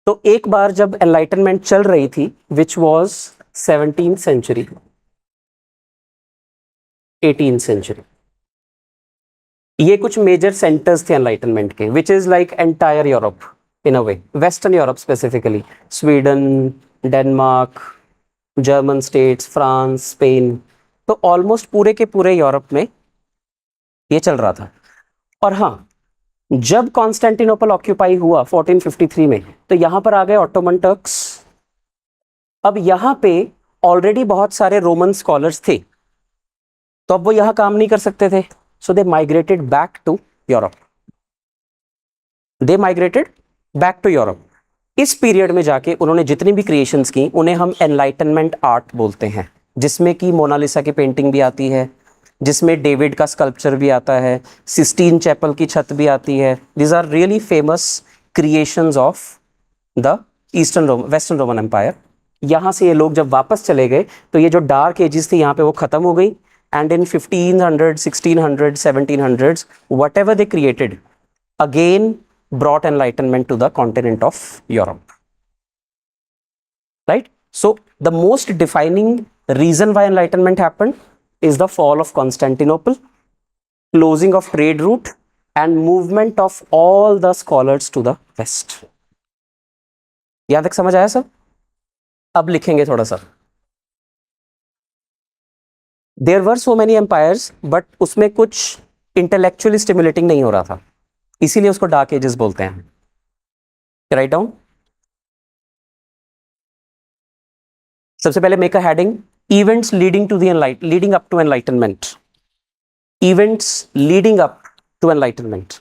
तो एक बार जब एनलाइटनमेंट चल रही थी, which was 17th century, 18th century, ये कुछ मेजर सेंटर्स थे एनलाइटनमेंट के, which is like entire Europe in a way, western Europe specifically, Sweden, Denmark, German states, France, Spain. तो ऑलमोस्ट पूरे के पूरे यूरोप में ये चल रहा था. और हाँ, जब कॉन्स्टेंटिनोपल ऑक्यूपाई हुआ 1453 में, तो यहां पर आ गए ऑटोमन टर्क्स. अब यहां पे ऑलरेडी बहुत सारे रोमन स्कॉलर्स थे, तो अब वो यहां काम नहीं कर सकते थे. So they migrated back to Europe. They migrated back to Europe. इस पीरियड में जाके उन्होंने जितनी भी क्रिएशंस की, उन्हें हम एनलाइटनमेंट आर्ट बोलते हैं, जिसमें कि मोनालिसा की पेंटिंग भी आती है, जिसमें डेविड का स्कल्पचर भी आता है, सिस्टीन चैपल की छत भी आती है. These are really famous creations of the eastern western Roman empire. यहाँ से ये लोग जब वापस चले गए, तो ये जो डार्क एजेस थी यहाँ पे वो खत्म हो गई. And in 1500, 1600, 1700s, whatever they created again brought enlightenment to the continent of Europe. Right? So the most defining reason why enlightenment happened is the fall of Constantinople, closing of trade route, and movement of all the scholars to the west. यहां तक समझ आया सब? अब लिखेंगे थोड़ा सा. There were so many empires, but उसमें कुछ इंटेलेक्चुअली स्टिमुलेटिंग नहीं हो रहा था, इसीलिए उसको डार्क एजेस बोलते हैं. Write down. सबसे पहले make a heading, events leading to the leading up to enlightenment. Events leading up to enlightenment.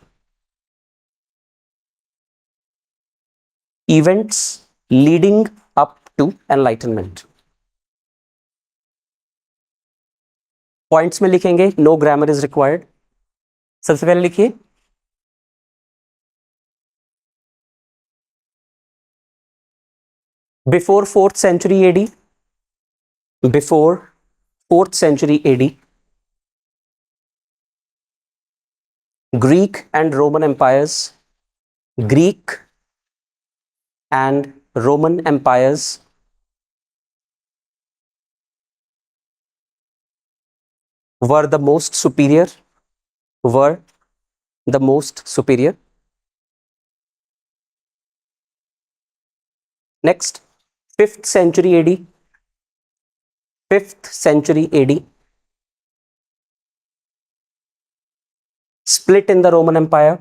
Events leading up to enlightenment. Points में लिखेंगे, नो ग्रामर इज रिक्वायर्ड. सबसे पहले लिखिए, before 4th century AD, before 4th century AD, Greek and Roman empires, Greek and Roman empires were the most superior, were the most superior. Next, 5th century AD, 5th century AD. Split in the Roman Empire.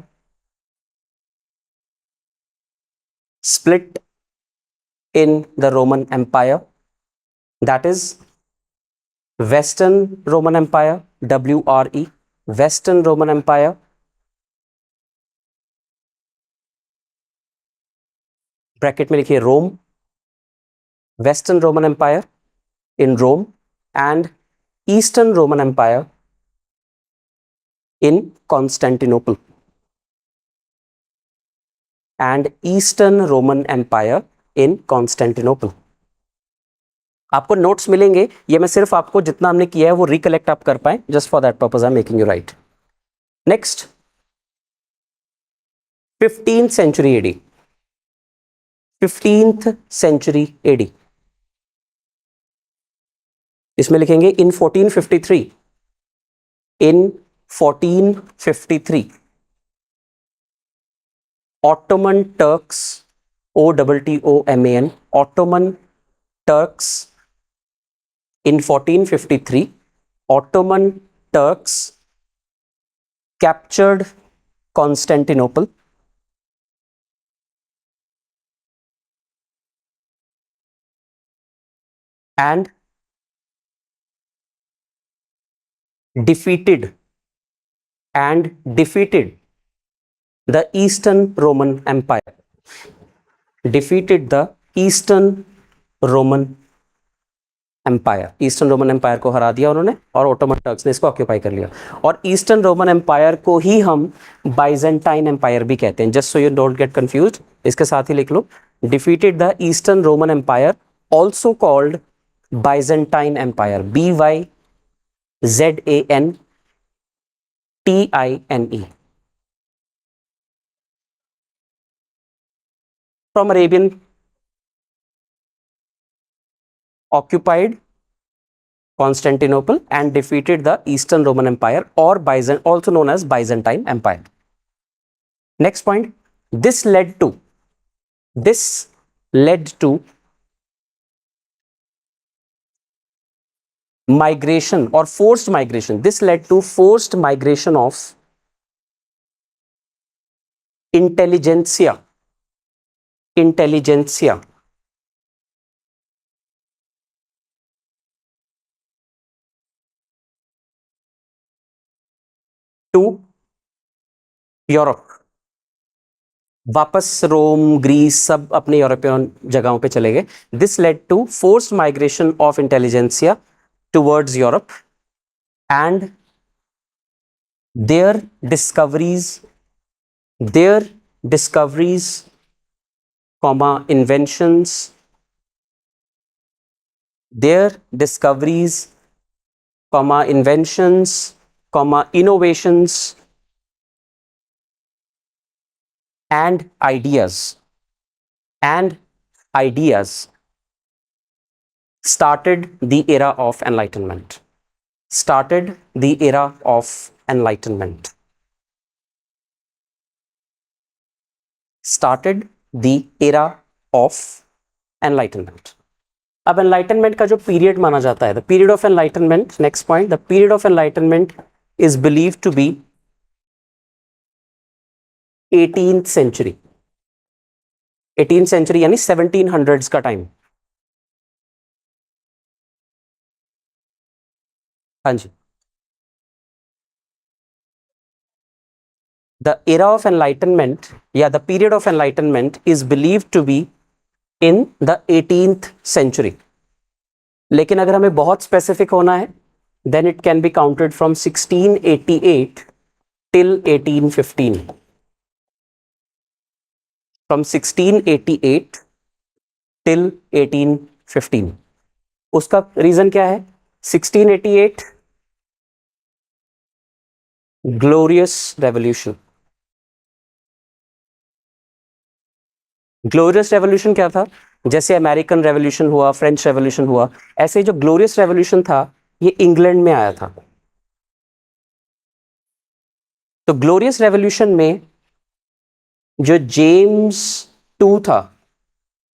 Split in the Roman Empire. That is Western Roman Empire, WRE, Western Roman Empire, bracket में लिखिए रोम, Western Roman Empire in Rome, and Eastern Roman Empire in Constantinople. And Eastern Roman Empire in Constantinople. आपको notes मिलेंगे, ये मैं सिर्फ आपको जितना हमने किया है वो रिकलेक्ट आप कर पाए, just for that purpose I am making you right. Next 15th century AD. 15th century AD. इसमें लिखेंगे इन 1453. इन 1453 Ottoman Turks, OTTOMAN, Ottoman Turks. In 1453 Ottoman Turks captured Constantinople and defeated the Eastern Roman Empire. Defeated the Eastern Roman Empire. Eastern Roman empire को हरा दिया उन्होंने और Ottoman Turks ने इसको occupy कर लिया. और ईस्टर्न रोमन एम्पायर को ही हम बाइजेंटाइन एम्पायर भी कहते हैं. Just so you don't get confused, इसके साथ ही लिख लो defeated the eastern Roman empire, also called Byzantine empire, BYZANTINE. From Arabian, occupied Constantinople and defeated the Eastern Roman Empire, or also known as Byzantine Empire. Next point, this led to migration or forced migration. This led to forced migration of intelligentsia to Europe. वापस रोम, Greece, सब अपने European जगहों पे चले गए. This led to forced migration of intelligentsia towards Europe and their discoveries, inventions, innovations and ideas started the era of enlightenment. अब enlightenment का जो पीरियड माना जाता है, the period of enlightenment, next point, the period of enlightenment is believed to be 18th century. 18th century यानी 1700s का time. हाँ जी. The era of enlightenment, the period of enlightenment is believed to be in the 18th century. लेकिन अगर हमें बहुत specific होना है, then it can be counted from 1688 till 1815. From 1688 till 1815. उसका रीजन क्या है? 1688 ग्लोरियस रेवोल्यूशन. ग्लोरियस रेवोल्यूशन क्या था? जैसे अमेरिकन रेवोल्यूशन हुआ, फ्रेंच रेवोल्यूशन हुआ, ऐसे जो ग्लोरियस रेवोल्यूशन था ये इंग्लैंड में आया था. तो ग्लोरियस रेवोल्यूशन में जो जेम्स टू था,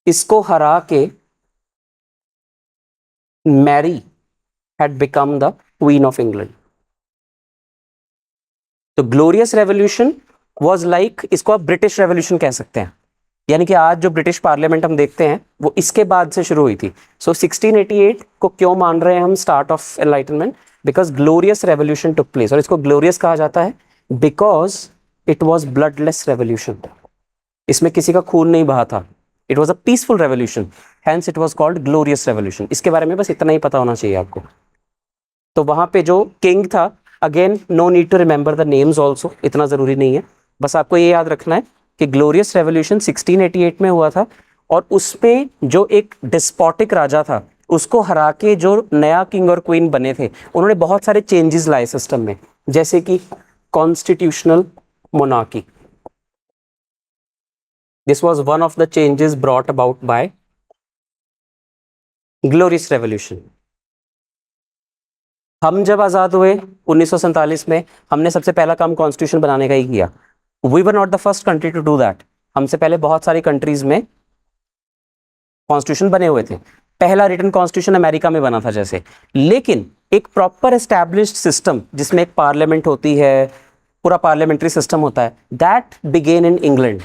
इसको हरा के Mary had become the Queen of England. तो ग्लोरियस रेवोल्यूशन वाज लाइक, इसको आप ब्रिटिश रेवोल्यूशन कह सकते हैं, यानी कि आज जो ब्रिटिश पार्लियामेंट हम देखते हैं वो इसके बाद से शुरू हुई थी. सो 1688 को क्यों मान रहे हैं हम start of enlightenment? Because glorious revolution took place. और इसको ग्लोरियस कहा जाता है because it was bloodless revolution. इसमें किसी का खून नहीं बहा था. It was a peaceful revolution, hence it was called glorious revolution. इसके बारे में बस इतना ही पता होना चाहिए आपको. तो वहां पे जो किंग था, again no need to remember the names also, इतना जरूरी नहीं है, बस आपको ये याद रखना है कि ग्लोरियस रेवोल्यूशन 1688 में हुआ था. और उसमें जो एक डिस्पोटिक राजा था उसको हरा के जो नया किंग और क्वीन बने थे, उन्होंने बहुत सारे चेंजेस लाए सिस्टम में, जैसे कि constitutional monarchy. This was one of the changes brought about by glorious revolution. हम जब आज़ाद हुए 1947 में, हमने सबसे पहला काम कॉन्स्टिट्यूशन बनाने का ही किया. We were not the first country to do that. हमसे पहले बहुत सारी कंट्रीज में कॉन्स्टिट्यूशन बने हुए थे. पहला रिटन कॉन्स्टिट्यूशन अमेरिका में बना था जैसे, लेकिन एक प्रॉपर एस्टैब्लिश्ड सिस्टम जिसमें एक पार्लियामेंट होती है, पूरा पार्लियामेंट्री सिस्टम होता है, that begin in England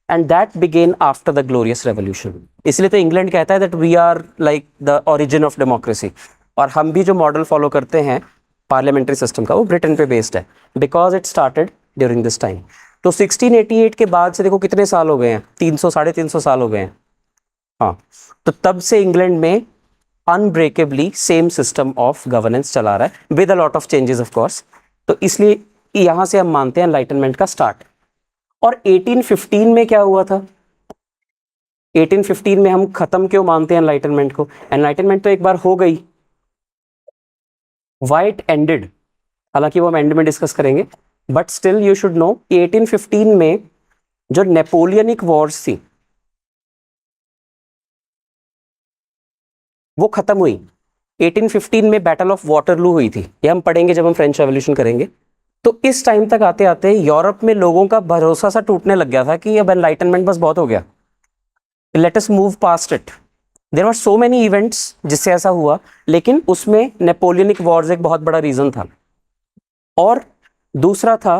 and that begin after the glorious revolution. इसलिए तो इंग्लैंड कहता है that we are like the origin of democracy. और हम भी जो मॉडल फॉलो करते हैं पार्लियामेंट्री सिस्टम का, वो ब्रिटेन पे बेस्ड है, because it started during this time. तो 1688 के बाद से देखो कितने साल हो गए हैं, 300 350 साल हो गए हैं. हाँ, तो तब से इंग्लैंड में अनब्रेकेबली सेम सिस्टम ऑफ गवर्नेंस चला रहा है, with a lot of changes of course. तो इसलिए यहां से हम मानते हैं एनलाइटनमेंट का स्टार्ट. और 1815 में क्या हुआ था? 1815 में हम खत्म क्यों मानते हैं एनलाइटनमेंट को? एनलाइटनमेंट तो एक बार हो गई. व्हाई इट एंडेड, हालांकि वो हम एंड में डिस्कस करेंगे, but still you should know 1815 में जो नेपोलियनिक वॉर्स थी वो खत्म हुई. 1815 में बैटल ऑफ वाटरलू हुई थी, ये हम पढ़ेंगे जब हम फ्रेंच रेवोल्यूशन करेंगे. तो इस टाइम तक आते आते यूरोप में लोगों का भरोसा सा टूटने लग गया था कि अब एनलाइटनमेंट बस बहुत हो गया, let us move past it. There were so many events जिससे ऐसा हुआ, लेकिन उसमें नेपोलियनिक वॉर्स एक बहुत बड़ा रीजन था. और दूसरा था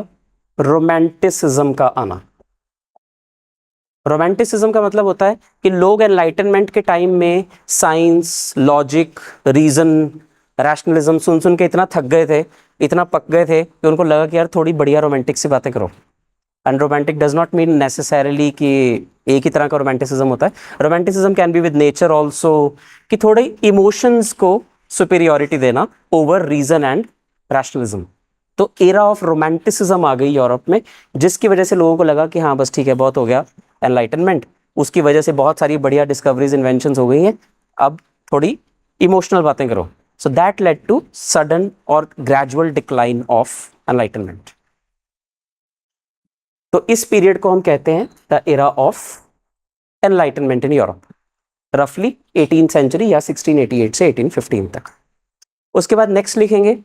रोमांटिसिज्म का आना. रोमांटिसिज्म का मतलब होता है कि लोग एनलाइटनमेंट के टाइम में साइंस, लॉजिक, रीजन, रैशनलिज्म सुन सुन के इतना थक गए थे, इतना पक गए थे कि उनको लगा कि यार थोड़ी बढ़िया रोमांटिक सी बातें करो. And romantic does not mean necessarily कि एक ही तरह का रोमांटिसिज्म होता है. Romanticism can be with nature also, कि थोड़े इमोशंस को सुपीरियोरिटी देना ओवर रीजन एंड रैशनलिज्म. तो एरा ऑफ रोमांटिसिज्म आ गई यूरोप में, जिसकी वजह से लोगों को लगा कि हाँ बस ठीक है, बहुत हो गया एनलाइटनमेंट. उसकी वजह से बहुत सारी बढ़िया डिस्कवरीज, इन्वेंशंस हो गई हैं, अब थोड़ी इमोशनल बातें करो. So that led to sudden और ग्रेजुअल डिक्लाइन ऑफ एनलाइटनमेंट. तो इस पीरियड को हम कहते हैं the era of enlightenment in Europe, रफली 18th सेंचुरी या 1688 से 1815 तक. उसके बाद नेक्स्ट लिखेंगे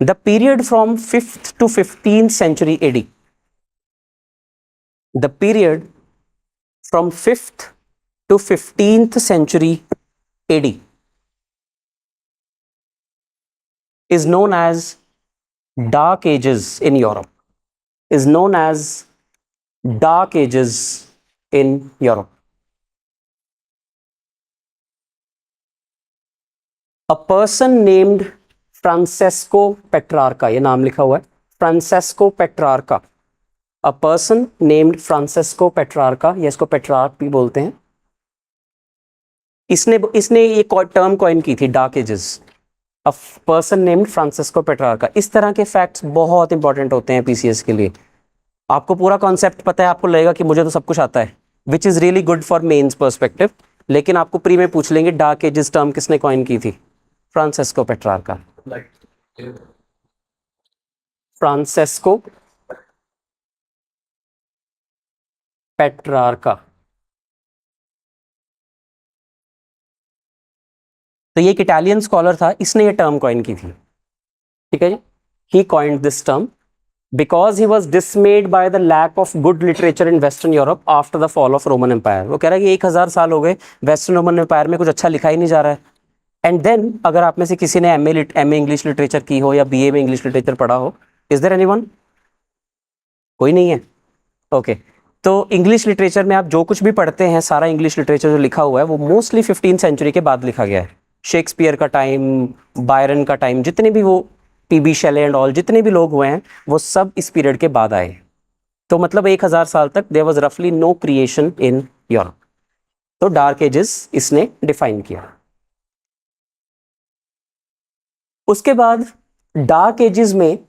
the period from 5th to 15th century AD. The period from 5th to 15th century AD is known as Dark Ages in Europe. Is known as Dark Ages in Europe. A person named Francesco Petrarca, ये नाम लिखा हुआ है, Francesco Petrarca. A person named Francesco Petrarca, या इसको Petrarch भी बोलते हैं, इसने ये टर्म कॉइन की थी, dark ages. A person named Francesco Petrarca. इस तरह के फैक्ट्स बहुत इंपॉर्टेंट होते हैं पीसीएस के लिए. आपको पूरा कॉन्सेप्ट पता है, आपको लगेगा कि मुझे तो सब कुछ आता है, which is really good for men's perspective. लेकिन आपको प्री में पूछ लेंगे डार्क एजेस टर्म किसने कॉइन की थी? Francesco Petrarca. Francesco Petrarca. तो ये एक इटालियन स्कॉलर था, इसने ये टर्म कॉइन की थी. ठीक है जी. He coined this term because he was dismayed by the lack of good literature in western Europe after the fall of Roman empire. वो कह रहा है कि 1000 साल हो गए, वेस्टर्न रोमन एम्पायर में कुछ अच्छा लिखा ही नहीं जा रहा है. एंड देन अगर आप में से किसी ने एमए इंग्लिश लिटरेचर की हो या बीए में इंग्लिश लिटरेचर पढ़ा हो, इज देयर एनीवन? कोई नहीं है? ओके तो इंग्लिश लिटरेचर में आप जो कुछ भी पढ़ते हैं, सारा इंग्लिश लिटरेचर जो लिखा हुआ है वो मोस्टली 15th सेंचुरी के बाद लिखा गया है। शेक्सपियर का टाइम, बायरन का टाइम, जितने भी वो पीबी शेले एंड ऑल जितने भी लोग हुए हैं वो सब इस पीरियड के बाद आए। तो मतलब 1000 साल तक देयर वाज रफली नो क्रिएशन इन यूरोप। तो डार्क एजेस इसने डिफाइन किया। उसके बाद डार्क एजेस में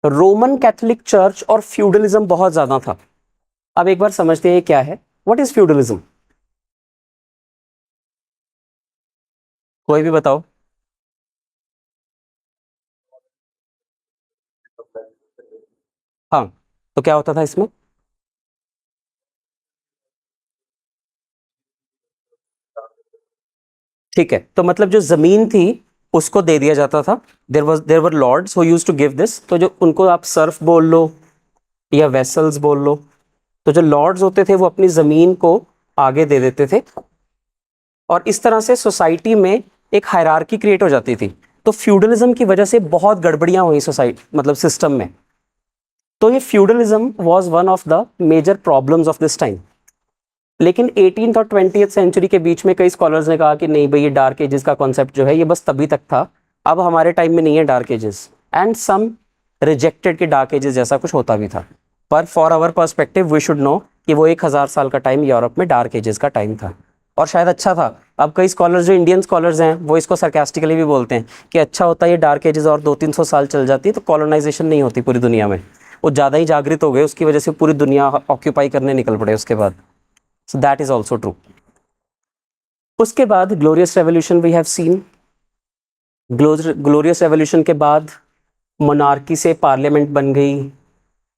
रोमन कैथोलिक चर्च और फ्यूडलिज्म बहुत ज्यादा था। अब एक बार समझते हैं क्या है, व्हाट इज फ्यूडलिज्म? कोई भी बताओ। हाँ, तो क्या होता था इसमें? ठीक है, तो मतलब जो जमीन थी उसको दे दिया जाता था। There were lords who used to give this. तो जो उनको आप सर्फ बोल लो या वेसल्स बोल लो, तो जो लॉर्ड्स होते थे वो अपनी जमीन को आगे दे देते थे और इस तरह से सोसाइटी में एक हायरार्की क्रिएट हो जाती थी। तो फ्यूडलिज्म की वजह से बहुत गड़बड़ियां हुई सोसाइटी मतलब सिस्टम में। तो ये feudalism was one of the major problems of this time. लेकिन 18th और 20th सेंचुरी के बीच में कई स्कॉलर्स ने कहा कि नहीं भाई, ये डार्क एजेस का कॉन्सेप्ट जो है ये बस तभी तक था, अब हमारे टाइम में नहीं है dark ages. And some rejected कि डार्क एजेस जैसा कुछ होता भी था। पर for our perspective we should know कि वो 1000 साल का टाइम यूरोप में डार्क एजेस का टाइम था और शायद अच्छा था। अब कई स्कॉलर्स जो इंडियन स्कॉलर्स हैं वो इसको सरकास्टिकली भी बोलते हैं कि अच्छा होता है ये डार्क एजेस और 200-300 साल चल जाती है तो कॉलोनाइजेशन नहीं होती पूरी दुनिया में। वो ज़्यादा ही जागृत हो गए, उसकी वजह से पूरी दुनिया ऑक्यूपाई करने निकल पड़े उसके बाद। So that is also true. उसके बाद glorious revolution we have seen. Glorious revolution के बाद मोनार्की से पार्लियामेंट बन गई,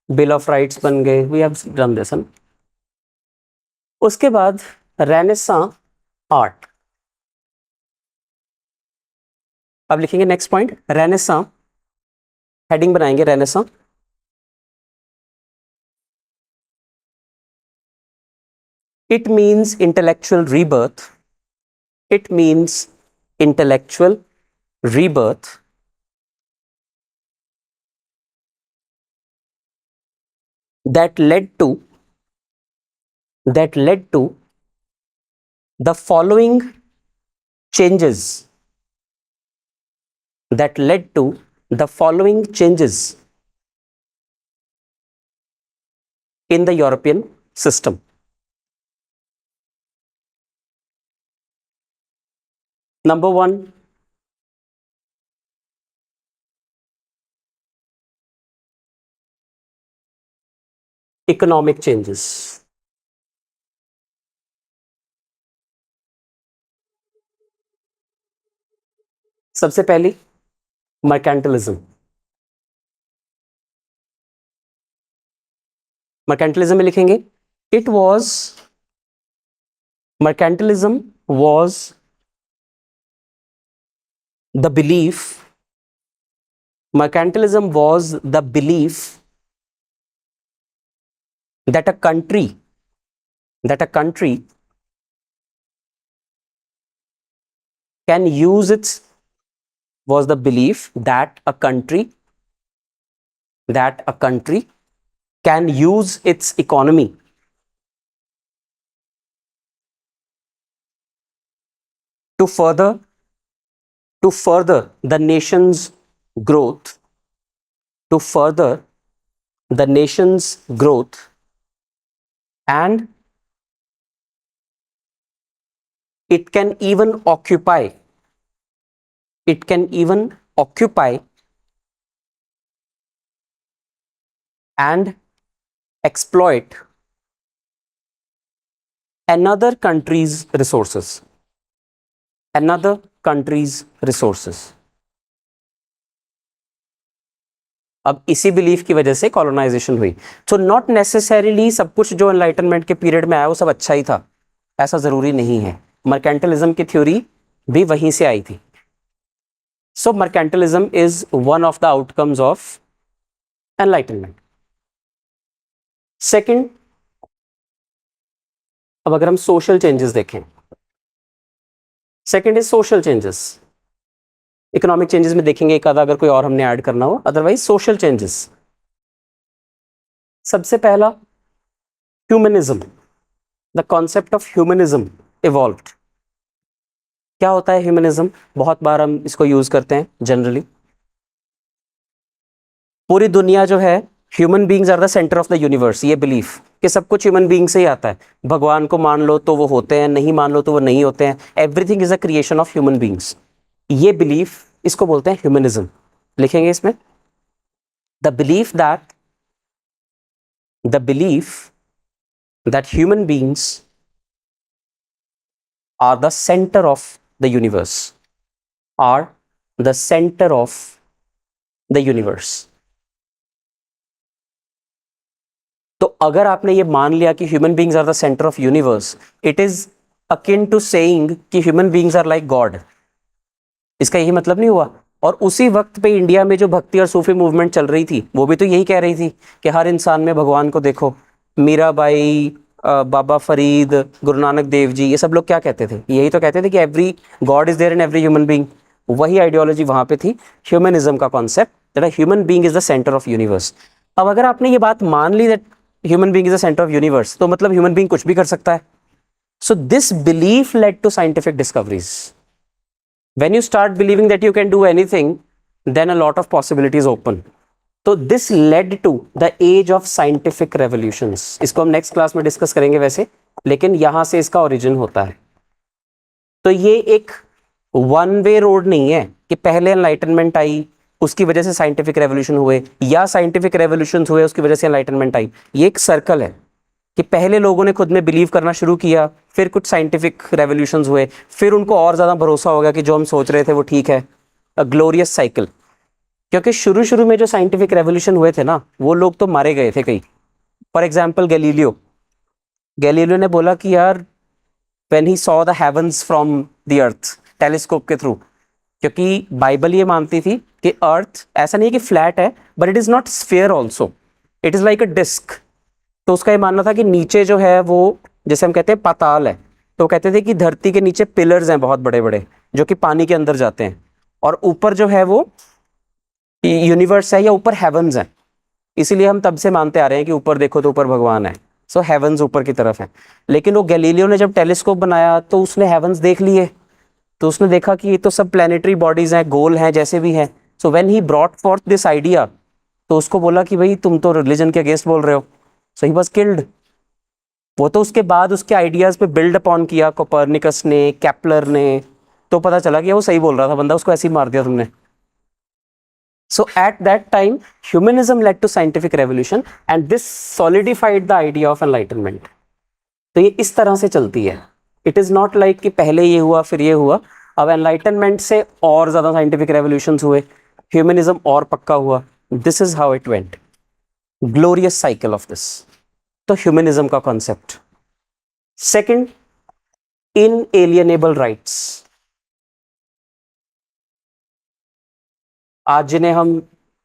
बिल ऑफ राइट्स बन गए, वी हैव डन दिस। उसके बाद रेनेसां आर्ट। अब लिखेंगे नेक्स्ट पॉइंट रेनेसां, हेडिंग बनाएंगे renaissance. It means intellectual rebirth. It means intellectual rebirth that led to that led to the following changes that led to the following changes in the European system. Number one, economic changes. सबसे पहली mercantilism. Mercantilism में लिखेंगे it was mercantilism was the belief mercantilism was the belief that a country can use its was the belief that a country can use its economy to further the nation's growth to further the nation's growth and it can even occupy it can even occupy and exploit another country's resources another country's resources। अब इसी belief की वजह से colonisation हुई। So not necessarily सब कुछ जो enlightenment के पीरियड में आया वो सब अच्छा ही था, ऐसा जरूरी नहीं है। मर्केंटलिज्म की थ्योरी भी वहीं से आई थी। So mercantilism is one of the outcomes of enlightenment. Second, अब अगर हम सोशल चेंजेस देखें, second is social changes. Economic changes में देखेंगे एक आधा अगर कोई और हमने ऐड करना हो, अदरवाइज सोशल चेंजेस. सबसे पहला humanism. The concept of humanism evolved. क्या होता है ह्यूमनिज्म? बहुत बार हम इसको यूज करते हैं जनरली. पूरी दुनिया जो है, human beings are the centre of the universe. ये बिलीफ कि सब कुछ ह्यूमन बींग से ही आता है. भगवान को मान लो तो वो होते हैं, नहीं मान लो तो वो नहीं होते हैं. Everything is a creation of human beings. ये बिलीफ, इसको बोलते हैं ह्यूमनिज्म. लिखेंगे इसमें the belief that human beings are the center of the universe, are the center of the universe. तो अगर आपने ये मान लिया कि human beings are the centre of universe, it is akin to saying कि human beings are like God. इसका यही मतलब नहीं हुआ? और उसी वक्त पे इंडिया में जो भक्ति और सूफी मूवमेंट चल रही थी, वो भी तो यही कह रही थी कि हर इंसान में भगवान को देखो. मीराबाई, बाबा फरीद, गुरु नानक देव जी, ये सब लोग क्या कहते थे? यही तो कहते थे कि every God is there in every human being. वही आइडियोलॉजी वहां पे थी, ह्यूमनिज्म का concept, that human being is the centre of universe. अब अगर आपने ये बात मान ली that human being is the centre of universe, तो मतलब ह्यूमन बीइंग कुछ भी कर सकता है. So this belief led to scientific discoveries. When you start believing that you can do anything, then a lot of possibilities open. तो this led to the age of scientific revolutions. इसको हम next class में discuss करेंगे वैसे, लेकिन यहां से इसका ओरिजिन होता है. तो ये एक वन वे रोड नहीं है कि पहले एनलाइटनमेंट आई, उसकी वजह से साइंटिफिक रेवोल्यूशन हुए, या साइंटिफिक रेवोल्यूशन हुए उसकी वजह से एनलाइटनमेंट आई. ये एक सर्कल है कि पहले लोगों ने खुद में बिलीव करना शुरू किया, फिर कुछ साइंटिफिक रेवोल्यूशंस हुए, फिर उनको और ज़्यादा भरोसा हो गया कि जो हम सोच रहे थे वो ठीक है. अ ग्लोरियस साइकिल. क्योंकि शुरू में जो साइंटिफिक रेवोल्यूशन हुए थे ना, वो लोग तो मारे गए थे कई. फॉर एग्जाम्पल गैलीलियो ने बोला कि यार when he saw the heavens from the earth telescope के थ्रू, क्योंकि बाइबल ये मानती थी कि अर्थ ऐसा नहीं कि फ्लैट है, but it is not sphere also, it is like a disc. तो उसका ये मानना था कि नीचे जो है वो, जैसे हम कहते हैं पाताल है, तो कहते थे कि धरती के नीचे पिलर्स हैं बहुत बड़े बड़े जो कि पानी के अंदर जाते हैं, और ऊपर जो है वो यूनिवर्स है, या ऊपर हेवंस हैं. इसीलिए हम तब से मानते आ रहे हैं कि ऊपर देखो तो ऊपर भगवान है. सो हेवंस ऊपर की तरफ है. लेकिन वो गैलीलियो ने जब टेलीस्कोप बनाया तो उसने हेवंस देख लिए, तो उसने देखा कि ये तो सब प्लैनेटरी बॉडीज हैं, गोल हैं, जैसे भी हैं. सो when he brought forth this idea, तो उसको बोला कि भाई तुम तो रिलीजन के अगेंस्ट बोल रहे हो. सो ही वाज किल्ड. वो तो उसके बाद उसके आइडियाज पे बिल्ड अपॉन किया कोपरनिकस ने, केपलर ने, तो पता चला कि वो सही बोल रहा था बंदा, उसको ऐसे ही मार दिया तुमने. So at that time humanism led to scientific revolution and this solidified the idea of enlightenment. तो ये इस तरह से चलती है. इट इज नॉट लाइक कि पहले ये हुआ फिर ये हुआ. अब एनलाइटनमेंट से और ज्यादा साइंटिफिक रेवोल्यूशंस हुए, ह्यूमनिज्म और पक्का हुआ. This is how it went. Glorious cycle of this. तो ह्यूमनिज्म का कॉन्सेप्ट. Second, inalienable rights. आज जिन्हें हम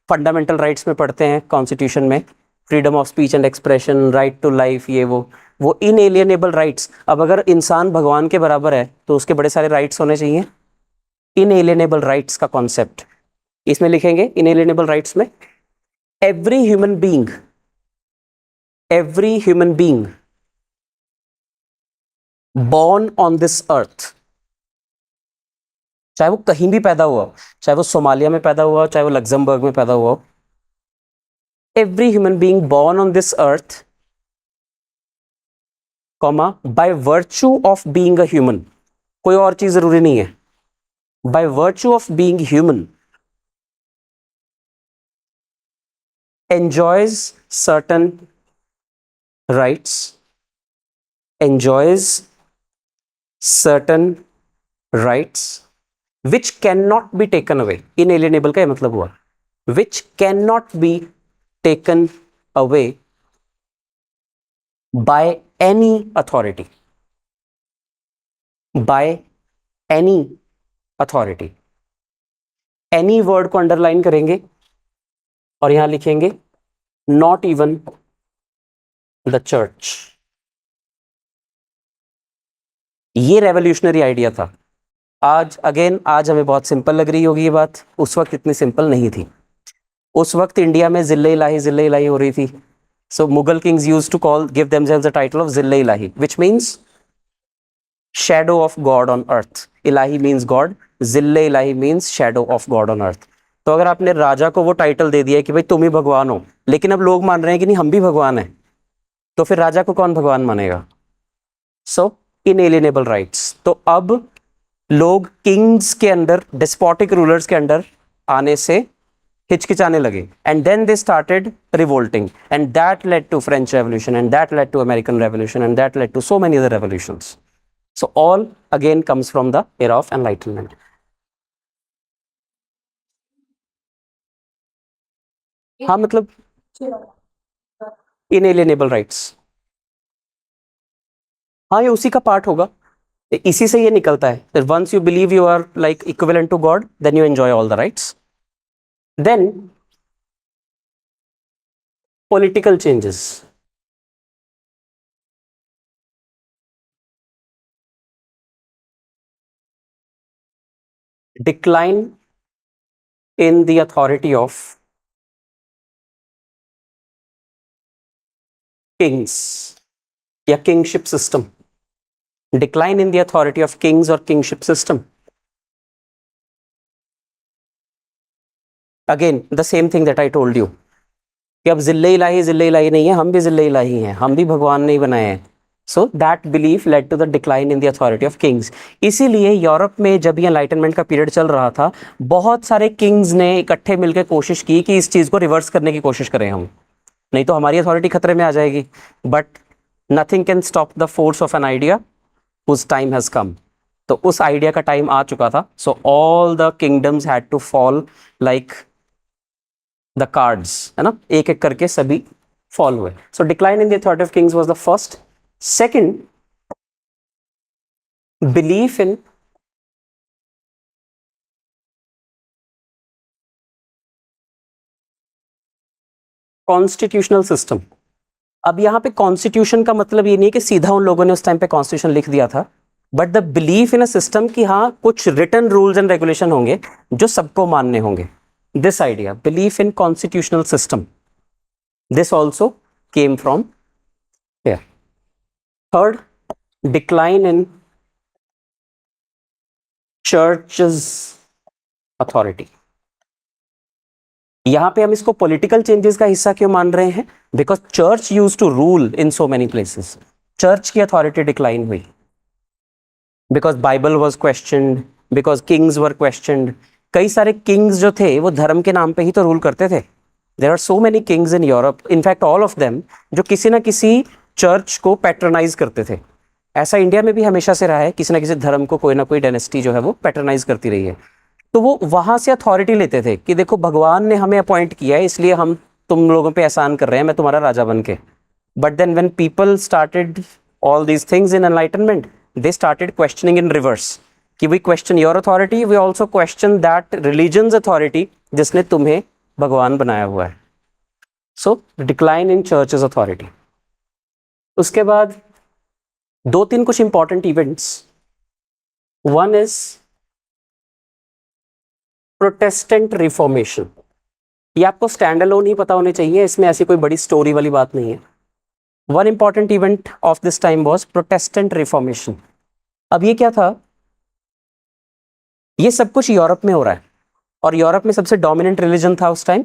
फंडामेंटल राइट्स में पढ़ते हैं कॉन्स्टिट्यूशन में, freedom of speech and expression, right to life, ये वो इनएलिएनेबल राइट्स. अब अगर इंसान भगवान के बराबर है तो उसके बड़े सारे राइट्स होने चाहिए. इनएलिएनेबल राइट्स का कॉन्सेप्ट इसमें लिखेंगे. इनएलिएनेबल राइट्स में every human being born on this earth, चाहे वो कहीं भी पैदा हुआ, चाहे वो सोमालिया में पैदा हुआ, चाहे वो लग्जमबर्ग में पैदा हुआ, every human being born on this earth, comma, by virtue of being a human, कोई और चीज जरूरी नहीं है, by virtue of being human, enjoys certain rights, enjoys certain rights which cannot be taken away. Inalienable का ये मतलब हुआ which cannot be taken away by any authority. By any authority. Any word को अंडरलाइन करेंगे और यहां लिखेंगे not even the church. ये रेवोल्यूशनरी आइडिया था. आज हमें बहुत सिंपल लग रही होगी ये बात, उस वक्त इतनी सिंपल नहीं थी। उस वक्त इंडिया में जिल्ले इलाही हो रही थी। So Mughal kings used to call give themselves the title of जिल्ले इलाही, which means shadow of God on earth. इलाही मींस गॉड, जिल्ले इलाही means shadow of God on earth. तो अगर आपने राजा को वो टाइटल दे दिया कि भाई तुम ही भगवान हो, लेकिन अब लोग मान रहे हैं कि नहीं हम भी भगवान हैं, तो फिर राजा को कौन भगवान मानेगा? सो इनएलिएनेबल राइट्स। तो अब लोग किंग्स के अंदर, डिस्पोटिक रूलर्स के अंदर आने से हिचकिचाने लगे, and then they started revolting, and that led to French revolution, and that led to American revolution, and that led to so many other revolutions. So all again comes from the era of enlightenment. हाँ मतलब इनएलिएनेबल rights, हाँ ये उसी का part होगा, इसी से ये निकलता है. Once you believe you are like equivalent to God, then you enjoy all the rights. Then political changes. Decline in the authority of kings या kingship system. Decline in the authority of kings or kingship system. Again the same thing that I told you कि अब जिल्ले इलाही नहीं है, हम भी जिल्ले इलाही हैं, हम भी भगवान नहीं बनाए हैं. So that belief led to the decline in the authority of kings. इसीलिए यूरोप में जब ये एनलाइटनमेंट का पीरियड चल रहा था, बहुत सारे किंग्स ने इकट्ठे मिलकर कोशिश की कि इस चीज़ को रिवर्स करने की कोशिश करें हम, नहीं तो हमारी अथॉरिटी खतरे में आ जाएगी. But nothing can stop the force of an idea whose time has come. तो उस आइडिया का टाइम आ चुका था. So all the kingdoms had to fall like the cards, है ना, एक एक करके सभी फॉल हुए. So decline in the authority of kings was the first. Second, belief in constitutional system. अब यहां पे कॉन्स्टिट्यूशन का मतलब ये नहीं है कि सीधा उन लोगों ने उस टाइम पे कॉन्स्टिट्यूशन लिख दिया था, but the belief in a system कि हाँ कुछ रिटन रूल्स एंड रेगुलेशन होंगे जो सबको मानने होंगे. This idea, belief in constitutional system, this also came from here. Third, decline in church's authority. यहां पे हम इसको पॉलिटिकल चेंजेस का हिस्सा क्यों मान रहे हैं? Because church use to rule in so many places. Church की अथॉरिटी डिक्लाइन हुई because Bible was questioned, because kings were questioned. कई सारे किंग्स जो थे वो धर्म के नाम पे ही तो रूल करते थे. There are so many kings in Europe, in fact all of them जो किसी ना किसी चर्च को पैट्रनाइज करते थे. ऐसा इंडिया में भी हमेशा से रहा है, किसी ना किसी धर्म को कोई ना कोई डायनेस्टी जो है वो पैट्रनाइज करती रही है. तो वो वहां से अथॉरिटी लेते थे कि देखो भगवान ने हमें अपॉइंट किया है, इसलिए हम तुम लोगों पे एहसान कर रहे हैं, मैं तुम्हारा राजा बन के. But then when people started all these things in enlightenment, they started questioning in reverse कि we question your authority, we also question that religion's authority जिसने तुम्हें भगवान बनाया हुआ है. So decline in church's authority. उसके बाद दो तीन कुछ important events. One is Protestant reformation. ये आपको स्टैंड अलोन ही पता होने चाहिए, इसमें ऐसी कोई बड़ी स्टोरी वाली बात नहीं है. One important event of this time was Protestant reformation. अब ये क्या था? ये सब कुछ यूरोप में हो रहा है, और यूरोप में सबसे डोमिनेंट रिलीजन था उस टाइम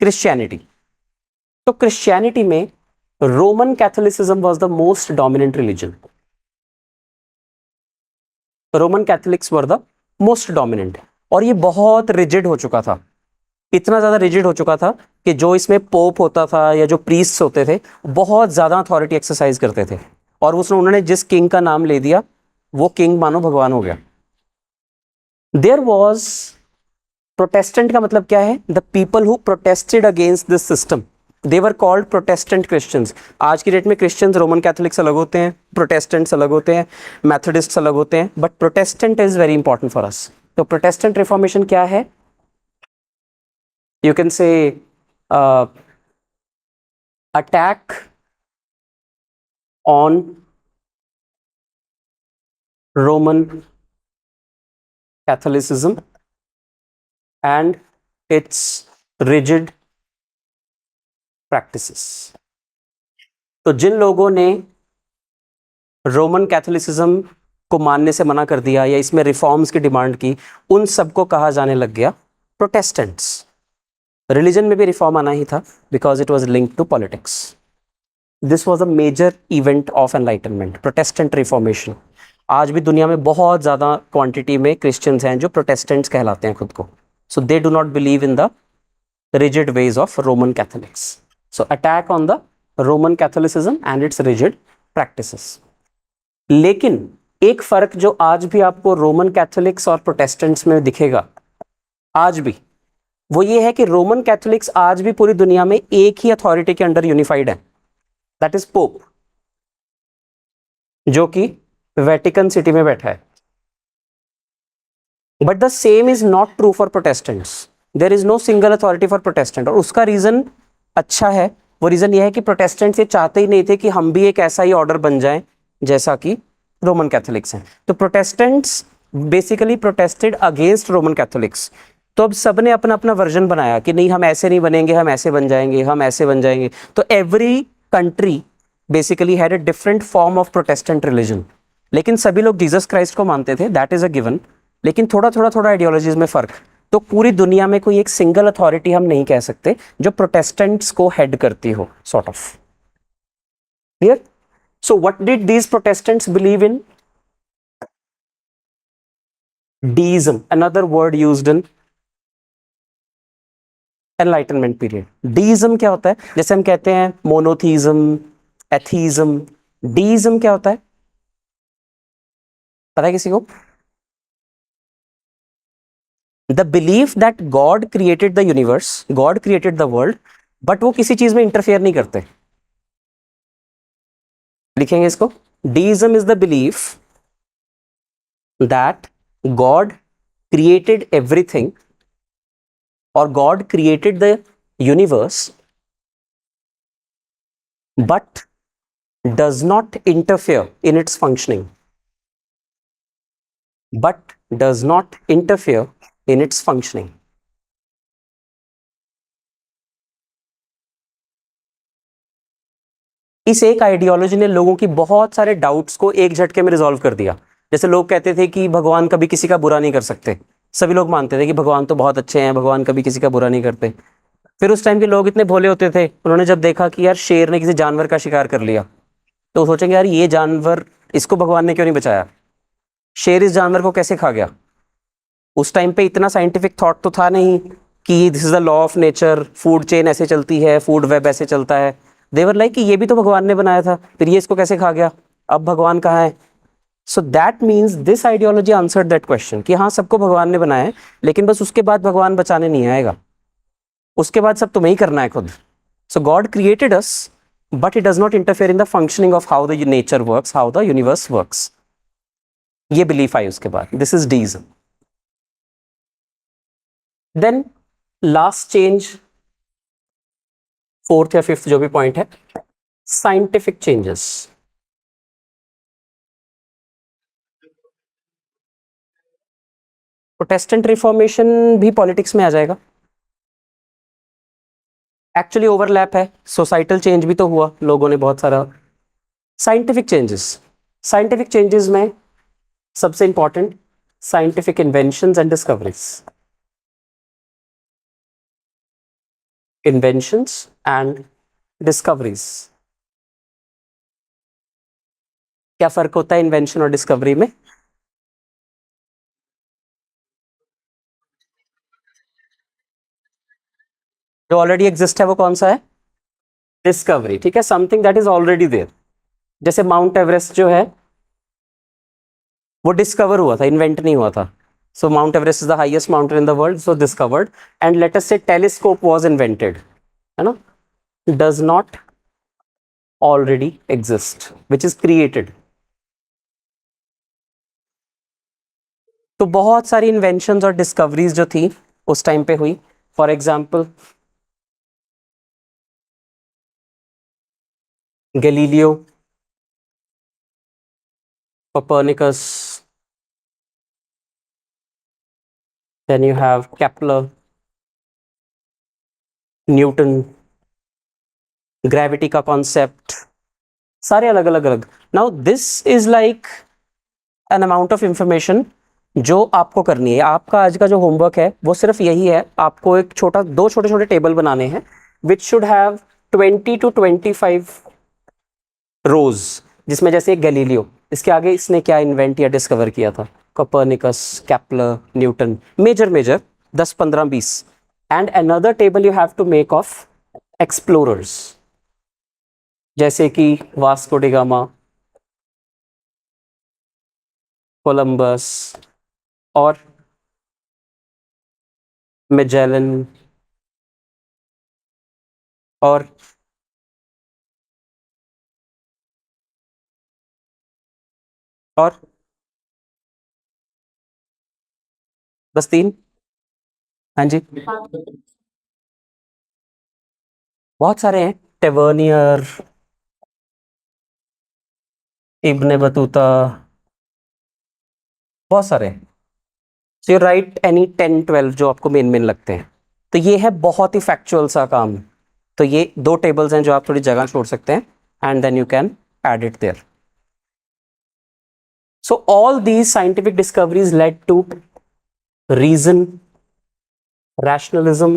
क्रिश्चियनिटी. तो क्रिश्चियनिटी में Roman Catholicism was the most dominant religion. Roman Catholics were the most dominant. और ये बहुत रिजिड हो चुका था, इतना ज़्यादा रिजिड हो चुका था कि जो इसमें पोप होता था या जो प्रीस्ट होते थे बहुत ज़्यादा अथॉरिटी एक्सरसाइज करते थे. और उसने उन्होंने जिस किंग का नाम ले दिया वो किंग मानो भगवान हो गया. देयर वॉज प्रोटेस्टेंट का मतलब क्या है? The people who protested against this system, they were called Protestant Christians. आज की डेट में क्रिश्चियंस रोमन कैथोलिक्स अलग होते हैं, प्रोटेस्टेंट्स अलग होते हैं, मैथोडिस्ट्स अलग होते हैं, but Protestant is very important for us. तो प्रोटेस्टेंट रिफॉर्मेशन क्या है? You can say attack on Roman Catholicism and its rigid practices. तो जिन लोगों ने रोमन कैथोलिसिज्म को मानने से मना कर दिया या इसमें रिफॉर्म्स की डिमांड की, उन सबको कहा जाने लग गया प्रोटेस्टेंट्स. रिलीजन में भी रिफॉर्म आना ही था because it was linked to politics. This was a major event of enlightenment, Protestant reformation. आज भी दुनिया में बहुत ज़्यादा क्वांटिटी में क्रिश्चियंस हैं जो प्रोटेस्टेंट्स कहलाते हैं खुद को. So they do not believe in the rigid ways of Roman Catholics. So attack on the Roman Catholicism and its rigid practices. लेकिन एक फर्क जो आज भी आपको रोमन कैथोलिक्स और प्रोटेस्टेंट्स में दिखेगा आज भी, वो ये है कि रोमन कैथोलिक्स आज भी पूरी दुनिया में एक ही अथॉरिटी के अंडर यूनिफाइड है, दैट इज पोप, जो कि वेटिकन सिटी में बैठा है. But the same is not true for Protestants. There is no single authority for Protestant. और उसका रीजन अच्छा है. वो रीजन ये है कि प्रोटेस्टेंट्स ये चाहते ही नहीं थे कि हम भी एक ऐसा ही ऑर्डर बन जाएं जैसा कि रोमन कैथोलिक्स हैं. तो Protestants basically protested against Roman Catholics. तो अब सबने अपना अपना वर्जन बनाया कि नहीं, हम ऐसे नहीं बनेंगे, हम ऐसे बन जाएंगे, हम ऐसे बन जाएंगे. तो every country basically had a different form of Protestant religion. लेकिन सभी लोग जीसस क्राइस्ट को मानते थे, दैट इज अ गिवन. लेकिन थोड़ा थोड़ा थोड़ा आइडियोलॉजीज में फर्क. तो पूरी दुनिया में कोई एक सिंगल अथॉरिटी हम नहीं कह सकते जो प्रोटेस्टेंट्स को हेड करती हो, sort of. Clear? So what did these Protestants believe in? Deism, another word used in enlightenment period. Deism क्या होता है? जैसे हम कहते हैं मोनोथीज्म, एथीज्म. डीइज्म क्या होता है, पता है किसी को? The belief that God created the universe, God created the world, but वो किसी चीज में इंटरफेयर नहीं करते. लिखेंगे इसको. Deism is the belief that God created everything और God created the universe but does not interfere in its functioning. But does not interfere in its functioning. इस एक आइडियोलॉजी ने लोगों की बहुत सारे डाउट्स को एक झटके में रिजॉल्व कर दिया. जैसे लोग कहते थे कि भगवान कभी किसी का बुरा नहीं कर सकते. सभी लोग मानते थे कि भगवान तो बहुत अच्छे हैं, भगवान कभी किसी का बुरा नहीं करते. फिर उस टाइम के लोग इतने भोले होते थे, उन्होंने जब देखा कि यार शेर ने किसी जानवर का शिकार कर लिया, तो सोचेंगे यार ये जानवर, इसको भगवान ने क्यों नहीं बचाया, शेर इस जानवर को कैसे खा गया. उस टाइम पे इतना साइंटिफिक थॉट तो था नहीं कि this is the law of nature, food chain ऐसे चलती है, फूड वेब ऐसे चलता है. देवर लाइक कि ये भी तो भगवान ने बनाया था, फिर ये इसको कैसे खा गया, अब भगवान कहाँ है. So that means this ideology answered that question कि हाँ, सबको भगवान ने बनाया है, लेकिन बस उसके बाद भगवान बचाने नहीं आएगा, उसके बाद सब तुम्हें ही करना है खुद. So God created us but it does not interfere in the functioning of how the nature works, how the universe works. ये बिलीफ आई उसके बाद. This is deism. Then last change, fourth या फिफ्थ जो भी पॉइंट है, scientific changes. Protestant reformation भी politics में आ जाएगा. एक्चुअली ओवरलैप है. सोसाइटल चेंज भी तो हुआ, लोगों ने बहुत सारा. साइंटिफिक चेंजेस, साइंटिफिक चेंजेस में सबसे important scientific inventions and discoveries. Inventions and discoveries. क्या फर्क होता है इन्वेंशन और डिस्कवरी में? जो ऑलरेडी एग्जिस्ट है वो कौन सा है? डिस्कवरी. ठीक है, something that is already there. जैसे माउंट एवरेस्ट जो है वो डिस्कवर हुआ था, इन्वेंट नहीं हुआ था. So Mount Everest is the highest mountain in the world, so discovered. And let us say telescope was invented, है ना, does not already exist, which is created. तो बहुत सारी इन्वेंशंस और डिस्कवरीज जो थी उस टाइम पे हुई. For example Galileo, Copernicus, then you have Kepler, Newton, gravity का कॉन्सेप्ट, सारे अलग अलग अलग. Now this is like an amount of information जो आपको करनी है. आपका आज का जो होमवर्क है वो सिर्फ यही है, आपको एक दो छोटे छोटे टेबल बनाने हैं विच शुड हैव 20 to 25 रोज, जिसमें जैसे गैलीलियो, इसके आगे इसने क्या इन्वेंट या डिस्कवर किया था, Copernicus, Kepler, Newton, major 10 15 20. And another table you have to make of explorers, जैसे कि वास्को डी गामा, कोलंबस और मैजेलन और बस 3. हाँ जी, बहुत सारे हैं, टेवर्नियर, इब्ने बतूता, बहुत सारे हैं. सो यू राइट एनी 10-12 जो आपको मेन लगते हैं. तो ये है बहुत ही फैक्चुअल सा काम. तो ये 2 टेबल्स हैं जो आप थोड़ी जगह छोड़ सकते हैं, and then you can add it there. So all these scientific discoveries led to reason, rationalism,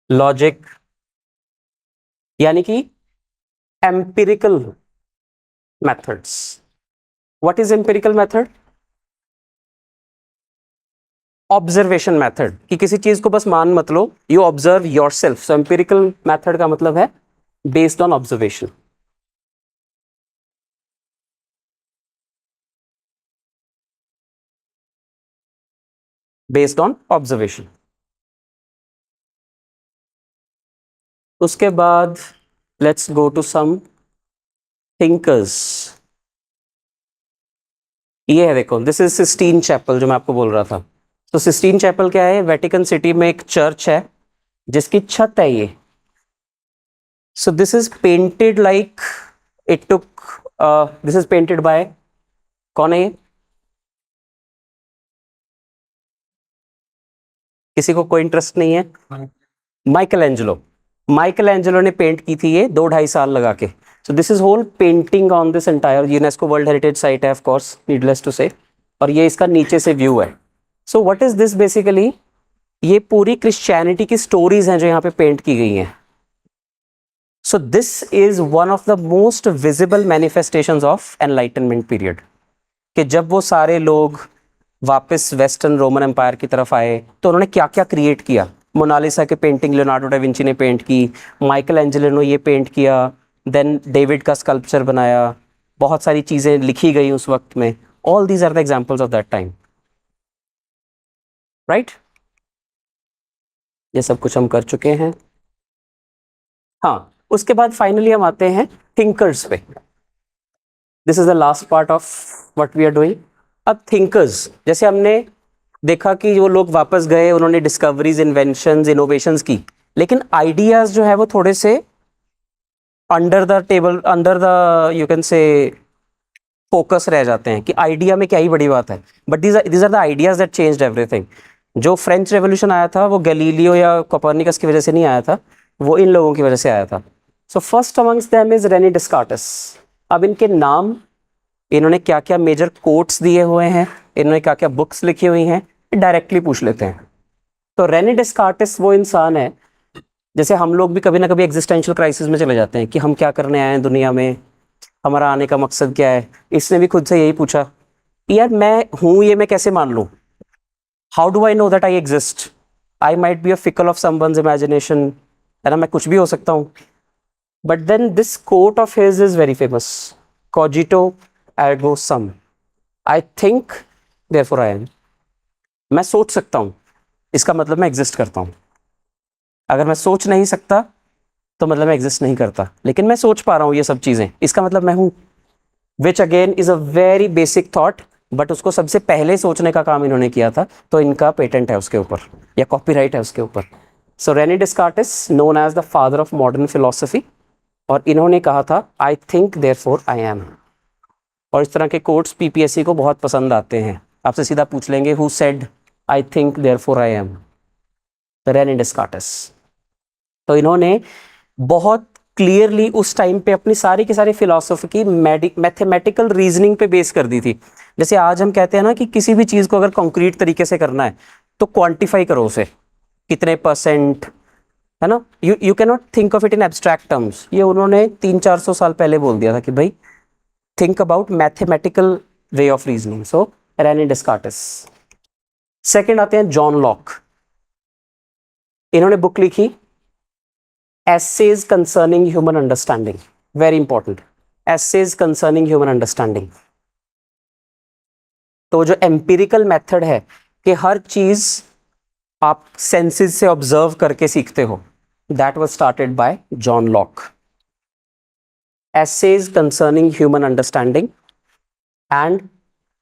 logic, यानी कि empirical methods. What is empirical method? Observation method, कि किसी चीज को बस मान मत लो, you observe yourself. So empirical method का मतलब है based on observation. Based on observation. उसके बाद let's go to some thinkers. ये है देखो, दिस इज सिस्टीन चैपल जो मैं आपको बोल रहा था. तो सिस्टीन चैपल क्या है? वेटिकन सिटी में एक चर्च है जिसकी छत है ये. सो this is painted like it took, this is painted bye, कौन है ये? किसी को कोई इंटरेस्ट नहीं है? माइकल एंजेलो ने पेंट की थी ये 2-2.5 साल लगा के. So this is whole painting on this entire, UNESCO world heritage site है of course, needless to say. और ये इसका नीचे से व्यू है. So what is this basically? ये पूरी क्रिश्चियनिटी की स्टोरीज हैं जो यहाँ पे पेंट की गई हैं. सो this is one of the most visible manifestations of enlightenment period, कि जब वो सारे लोग वापस वेस्टर्न रोमन एम्पायर की तरफ आए तो उन्होंने क्या क्या क्रिएट किया. मोनालिसा के पेंटिंग लियोनार्डो डा विंची ने पेंट की, माइकल एंजेलो ने ये पेंट किया, देन डेविड का स्कल्पचर बनाया, बहुत सारी चीज़ें लिखी गई उस वक्त में. All these are the examples of that time, right. ये सब कुछ हम कर चुके हैं. हाँ, उसके बाद फाइनली हम आते हैं थिंकर्स पे. This is the last part of what we are doing. अब थिंकर्स, जैसे हमने देखा कि वो लोग वापस गए, उन्होंने डिस्कवरीज, इन्वेंशंस, इनोवेशंस की, लेकिन आइडियाज जो है वो थोड़े से under the table, under the you can say focus रह जाते हैं कि आइडिया में क्या ही बड़ी बात है. But these are the ideas that changed everything. जो फ्रेंच रेवोल्यूशन आया था वो गैलीलियो या कोपर्निकस की वजह से नहीं आया था, वो इन लोगों की वजह से आया था. So first amongst them is Rene Descartes. अब इनके नाम, इन्होंने क्या क्या मेजर कोट्स दिए हुए हैं, इन्होंने क्या क्या बुक्स लिखी हुई हैं, डायरेक्टली पूछ लेते हैं. तो रेने डिस्कार्टिस वो इंसान है, जैसे हम लोग भी कभी ना कभी एग्जिस्टेंशियल क्राइसिस में चले जाते हैं कि हम क्या करने आए हैं दुनिया में, हमारा आने का मकसद क्या है. इसने भी खुद से यही पूछा, यार मैं हूँ ये मैं कैसे मान लूँ, how do I know that I exist, I might be a figment of someone's imagination, है ना, मैं कुछ भी हो सकता हूँ. But then this quote of his is very famous, cogito ergo sum, I think therefore I am. मैं सोच सकता हूँ, इसका मतलब मैं एग्जिस्ट करता हूँ. अगर मैं सोच नहीं सकता तो मतलब मैं एग्जिस्ट नहीं करता, लेकिन मैं सोच पा रहा हूँ ये सब चीज़ें, इसका मतलब मैं हूँ. Which again is a very basic thought, but उसको सबसे पहले सोचने का काम इन्होंने किया था, तो इनका पेटेंट है उसके ऊपर या कॉपीराइट है उसके ऊपर. So Rene Descartes known as the father of modern philosophy, और इन्होंने कहा था I think therefore I am. और इस तरह के कोट्स पीपीएससी को बहुत पसंद आते हैं. आपसे सीधा पूछ लेंगे who said I think therefore I am, Rene Descartes. तो इन्होंने बहुत क्लियरली उस टाइम पे अपनी सारी की सारी फिलॉसफी की मैथमेटिकल रीजनिंग पे बेस कर दी थी। जैसे आज हम कहते हैं ना कि किसी भी चीज को अगर कॉन्क्रीट तरीके से करना है तो क्वांटिफाई करो उसे, कितने परसेंट, है ना। You can not think of it in abstract terms. ये उन्होंने 300-400 साल पहले बोल दिया था कि भाई think about mathematical way of reasoning. So Rene Descartes. Second आते हैं जॉन लॉक। इन्होंने बुक लिखी Essays concerning human understanding, very important. Essays concerning human understanding. तो जो एम्पिरिकल मेथड है कि हर चीज आप सेंसेस से ऑब्जर्व करके सीखते हो, that was started by John Locke. Essays concerning human understanding and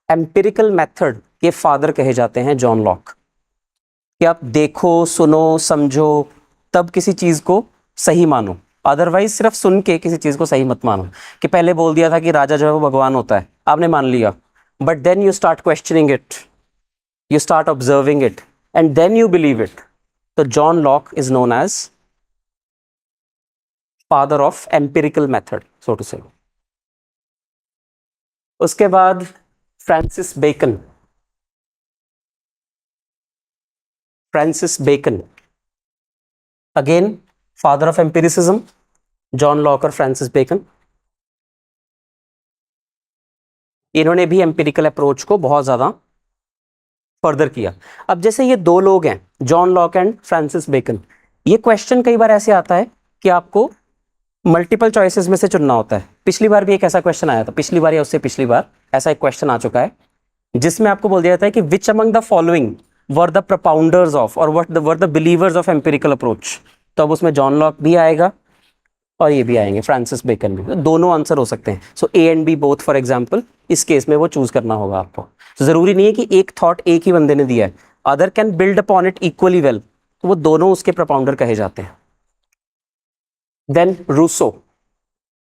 empirical method के फादर कहे जाते हैं जॉन लॉक। कि आप देखो, सुनो, समझो, तब किसी चीज को सही मानो, अदरवाइज सिर्फ सुन के किसी चीज को सही मत मानो। कि पहले बोल दिया था कि राजा जो है वो भगवान होता है, आपने मान लिया, but then you start questioning it, you start observing it and then you believe it. तो John Locke is known as father of empirical method, so to say. उसके बाद Francis Bacon. Francis Bacon again father of empiricism, John Locke और Francis Bacon. इन्होंने भी empirical approach को बहुत ज्यादा further किया। अब जैसे ये दो लोग हैं, John Locke and Francis Bacon, ये क्वेश्चन कई बार ऐसे आता है कि आपको मल्टीपल चॉइसेस में से चुनना होता है। पिछली बार भी एक ऐसा क्वेश्चन आया था, पिछली बार या उससे पिछली बार ऐसा एक क्वेश्चन आ चुका है जिसमें आपको बोल दिया जाता है कि which among the following were the propounders of और were the believers of empirical approach. तो अब उसमें जॉन लॉक भी आएगा और ये भी आएंगे, फ्रांसिस बेकन भी। तो दोनों आंसर हो सकते हैं। So A and B both for example, इस केस में वो चूज करना होगा आपको। तो जरूरी नहीं है कि एक थॉट एक ही बंदे ने दिया है, other can build upon it equally well, तो वो दोनों उसके प्रपाउंडर कहे जाते हैं। देन रूसो,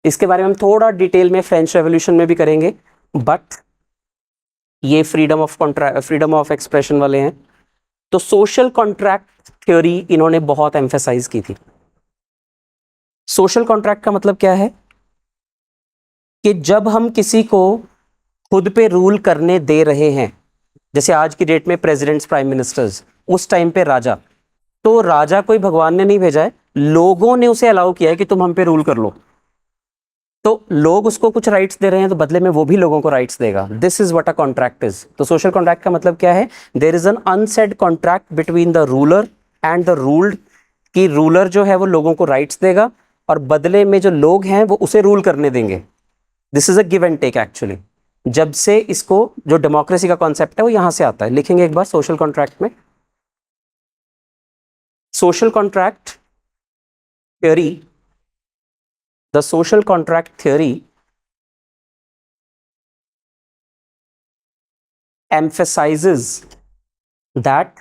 इसके बारे में हम थोड़ा डिटेल में फ्रेंच रेवोल्यूशन में भी करेंगे, बट ये फ्रीडम ऑफ एक्सप्रेशन वाले हैं। तो सोशल कॉन्ट्रैक्ट थ्योरी इन्होंने बहुत एम्फेसाइज की थी। सोशल कॉन्ट्रैक्ट का मतलब क्या है कि जब हम किसी को खुद पे रूल करने दे रहे हैं, जैसे आज की डेट में प्रेसिडेंट्स, प्राइम मिनिस्टर्स, उस टाइम पे राजा, तो राजा कोई भगवान ने नहीं भेजा है, लोगों ने उसे अलाउ किया है कि तुम हम पे रूल कर लो। तो लोग उसको कुछ राइट्स दे रहे हैं तो बदले में वो भी लोगों को राइट्स देगा। This is what a contract is. तो सोशल कॉन्ट्रैक्ट का मतलब क्या है? There is an unsaid contract between the ruler and the ruled, कि रूलर जो है वो लोगों को राइट्स देगा और बदले में जो लोग हैं वो उसे रूल करने देंगे। This is a give and take actually. जब से इसको जो डेमोक्रेसी का कॉन्सेप्ट है वो यहां से आता है। लिखेंगे एक बार सोशल कॉन्ट्रैक्ट में, social contract theory, the social contract theory emphasizes that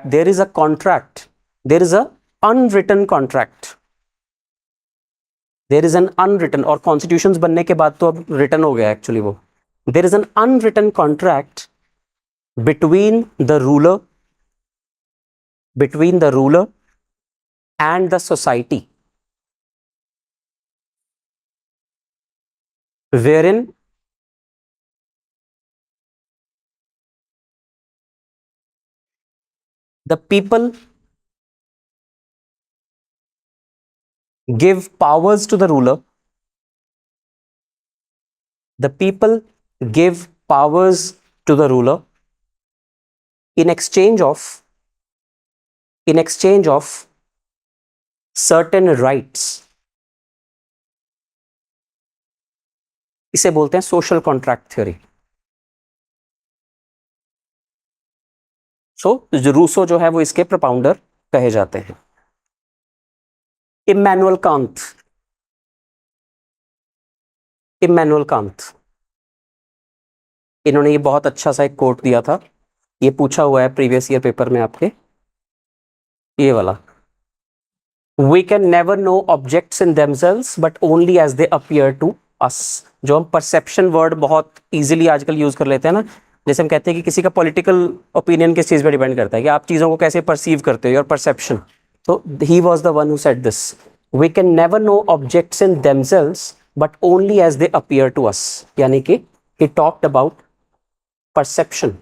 there is a contract, there is a unwritten contract, there is an unwritten, और कॉन्स्टिट्यूशंस बनने के बाद तो अब रिटन हो गया एक्चुअली वो, there is an unwritten contract between the ruler and the society, wherein the people give powers to the ruler, the people give powers to the ruler in exchange of certain rights. इसे बोलते हैं social contract theory. सो Rousseau जो है वो इसके propounder कहे जाते हैं। इमैनुअल कांत, इन्होंने ये बहुत अच्छा सा एक कोट दिया था, ये पूछा हुआ है प्रीवियस ईयर पेपर में आपके, ये वाला, we can never know objects in themselves but only as they appear to us, जो हम परसेप्शन वर्ड बहुत इजीली आजकल यूज कर लेते हैं ना, जैसे हम कहते हैं कि किसी का पॉलिटिकल ओपिनियन किस चीज पे डिपेंड करता है कि आप चीजों को कैसे परसीव करते हो, योर परसेप्शन. तो he was the one who said this, we can never know objects in themselves but only as they appear to us. यानी कि ही टॉक्ड अबाउट परसेप्शन.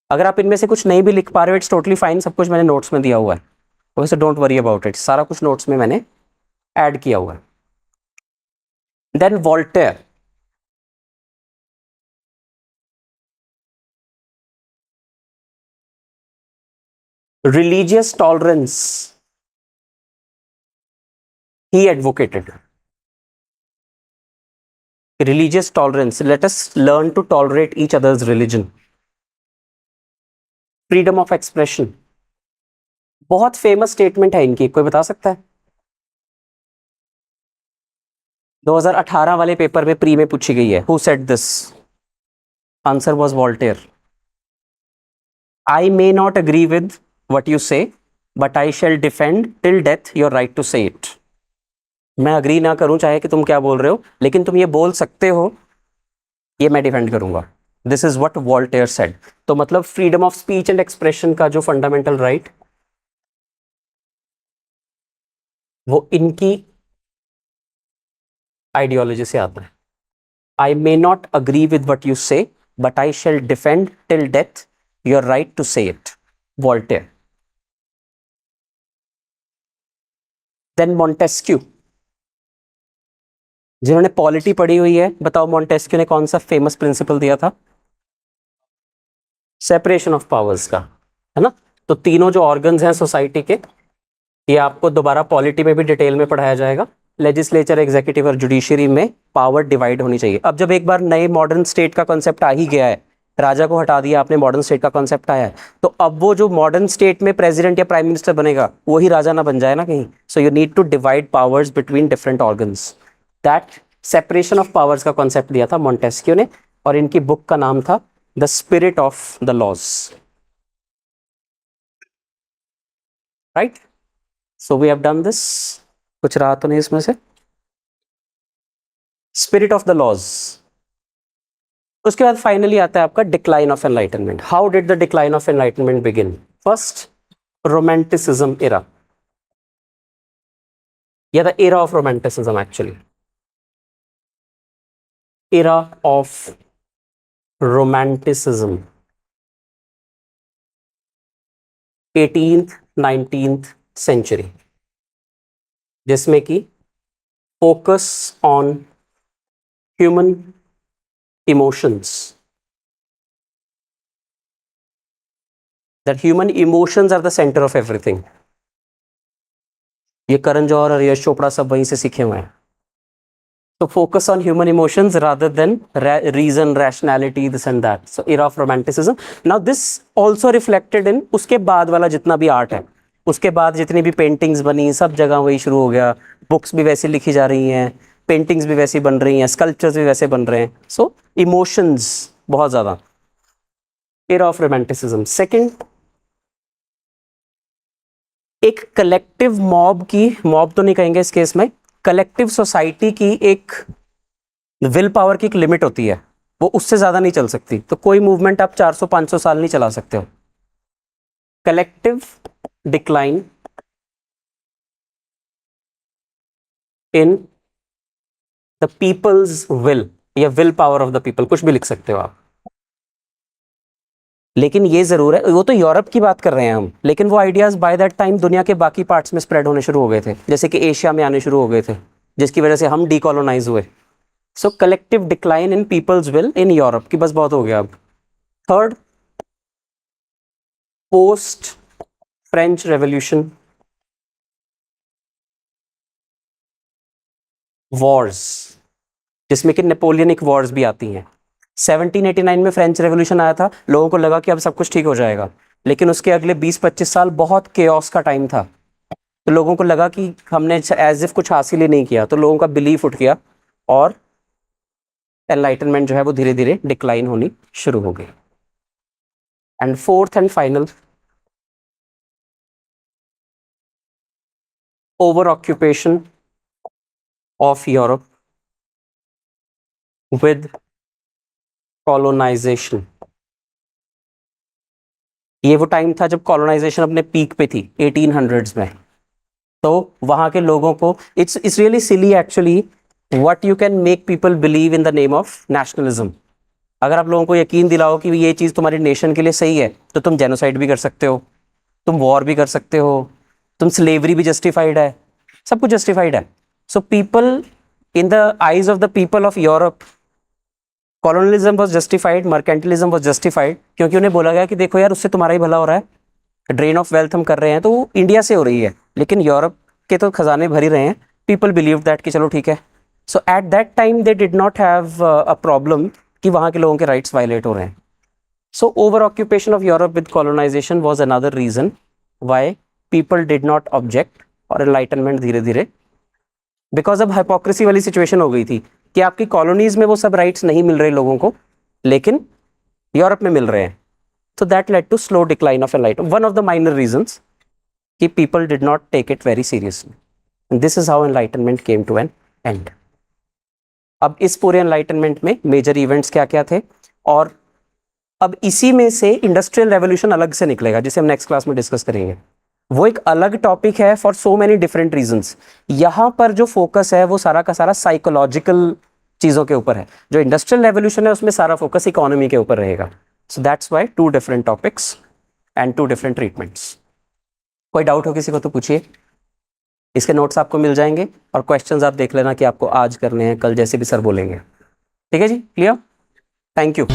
अगर आप इनमें से कुछ नहीं भी लिख पा रहे हो, इट्स टोटली फाइन, सब कुछ मैंने नोट्स में दिया हुआ है, वैसे डोंट वरी अबाउट इट, सारा कुछ नोट्स में मैंने ऐड किया हुआ है. Then Voltaire. Religious tolerance he advocated. Religious tolerance, let us learn to tolerate each other's religion. Freedom of expression, बहुत फेमस स्टेटमेंट है इनकी, कोई बता सकता है? 2018 वाले पेपर में प्री में पूछी गई है. Who said this? Answer was Voltaire. I may not agree with what you say, but I shall defend till death your right to say it. मैं अग्री ना करूं चाहे कि तुम क्या बोल रहे हो, लेकिन तुम ये बोल सकते हो, ये मैं डिफेंड करूंगा. This is what Voltaire said. तो मतलब freedom of speech and expression का जो फंडामेंटल राइट, वो इनकी आइडियोलॉजी से आता है. I may not agree with what you say, but I shall defend till death your right to say it. Voltaire. Then Montesquieu. जिन्होंने पॉलिटी पढ़ी हुई है, बताओ मॉन्टेस्क्यू ने कौन सा फेमस प्रिंसिपल दिया था? सेपरेशन ऑफ पावर्स का, है ना. तो तीनों जो ऑर्गन्स हैं सोसाइटी के, ये आपको दोबारा पॉलिटी में भी डिटेल में पढ़ाया जाएगा. लेजिस्लेचर, एग्जीक्यूटिव और जुडिशरी में पावर डिवाइड होनी चाहिए. अब जब एक बार नए मॉडर्न स्टेट का कॉन्सेप्ट आ ही गया है, राजा को हटा दिया आपने, मॉडर्न स्टेट का कॉन्सेप्ट आया है, तो अब वो जो मॉडर्न स्टेट में प्रेसिडेंट या प्राइम मिनिस्टर बनेगा, वही राजा ना बन जाए ना कहीं. So you need to divide powers between different organs. That separation of powers का कॉन्सेप्ट दिया था मॉन्टेस्क्यू ने, और इनकी बुक का नाम था the spirit of the laws. Right. So we have done this. कुछ रहा तो नहीं इसमें से? Spirit of the laws. उसके बाद फाइनली आता है आपका decline of enlightenment. How did the decline of enlightenment begin? First, romanticism era, या the era of romanticism actually. Era of romanticism, 18th 19th century, जिसमें कि focus on human emotions, that human emotions are the center of everything. ये करण जौहर और यश चोपड़ा सब वहीं से सीखे हुए हैं. तो focus on human emotions rather than reason, rationality, this and that. So era of romanticism. Now this also reflected in उसके बाद वाला जितना भी आर्ट है, उसके बाद जितनी भी पेंटिंग्स बनी, सब जगह वही शुरू हो गया. बुक्स भी वैसी लिखी जा रही हैं, पेंटिंग्स भी वैसी बन रही हैं, स्कल्पचर्स भी वैसे बन रहे हैं. सो इमोशंस बहुत ज़्यादा. Era of romanticism. सेकेंड, एक कलेक्टिव मॉब की, मॉब तो नहीं कहेंगे इस केस में, कलेक्टिव सोसाइटी की एक विल पावर की एक लिमिट होती है, वो उससे ज्यादा नहीं चल सकती. तो कोई मूवमेंट आप 400-500 साल नहीं चला सकते हो. Collective decline in the people's will, या will power of the people, कुछ भी लिख सकते हो आप. लेकिन ये जरूर है, वो तो यूरोप की बात कर रहे हैं हम, लेकिन वो आइडियाज बाय दैट टाइम दुनिया के बाकी पार्ट्स में स्प्रेड होने शुरू हो गए थे, जैसे कि एशिया में आने शुरू हो गए थे, जिसकी वजह से हम डीकोलोनाइज हुए. So collective decline in people's will in Europe की, बस बहुत हो गया अब. Third, post French revolution wars, जिसमें कि नेपोलियनिक वॉर्स भी आती हैं. 1789 में फ्रेंच रेवोल्यूशन आया था, लोगों को लगा कि अब सब कुछ ठीक हो जाएगा, लेकिन उसके अगले 20-25 साल बहुत केओस का टाइम था. तो लोगों को लगा कि हमने एज इफ कुछ हासिल ही नहीं किया, तो लोगों का बिलीफ उठ गया और एनलाइटनमेंट जो है वो धीरे धीरे डिक्लाइन होनी शुरू हो गई. And fourth and final, over occupation of Europe with colonisation. ये वो टाइम था जब कॉलोनाइजेशन अपने पीक पे थी 1800s में। तो वहां के लोगों को it's really silly actually what you can make people believe in the name of nationalism. अगर आप लोगों को यकीन दिलाओ कि ये चीज़ तुम्हारी नेशन के लिए सही है तो तुम जेनोसाइड भी कर सकते हो, तुम वॉर भी कर सकते हो, तुम स्लेवरी भी जस्टिफाइड है, सब कुछ जस्टिफाइड है। So people in the eyes of the people of Europe colonialism was justified, mercantilism was justified, क्योंकि उन्हें बोला गया कि देखो यार उससे तुम्हारा ही भला हो रहा है, ड्रेन ऑफ वेल्थ हम कर रहे हैं तो वो इंडिया से हो रही है लेकिन यूरोप के तो खजाने भर ही रहे हैं। पीपल बिलीव दैट कि चलो ठीक है। So at that time they did not have a problem कि वहाँ के लोगों के राइट्स वायलेट हो रहे हैं। So over occupation of Europe with colonisation was another reason why people did not object और एनलाइटनमेंट धीरे धीरे, बिकॉज अब हाइपोक्रेसी वाली सिचुएशन हो गई थी कि आपकी कॉलोनीज में वो सब राइट्स नहीं मिल रहे लोगों को लेकिन यूरोप में मिल रहे हैं। So that led to slow decline of enlightenment. One of the minor reasons कि people did not take it very seriously. And this is how enlightenment came to an end. अब इस पूरे enlightenment में major events क्या क्या थे और अब इसी में से इंडस्ट्रियल रेवोल्यूशन अलग से निकलेगा जिसे हम नेक्स्ट क्लास में डिस्कस करेंगे। वो एक अलग टॉपिक है for so many different reasons. यहाँ पर जो फोकस है वो सारा का सारा साइकोलॉजिकल चीज़ों के ऊपर है। जो इंडस्ट्रियल रेवोल्यूशन है उसमें सारा फोकस इकोनॉमी के ऊपर रहेगा। So that's why 2 different topics and 2 different treatments. कोई डाउट हो किसी को तो पूछिए। इसके नोट्स आपको मिल जाएंगे और क्वेश्चंस आप देख लेना कि आपको आज करने हैं कल जैसे भी सर बोलेंगे। ठीक है जी, क्लियर? Thank you.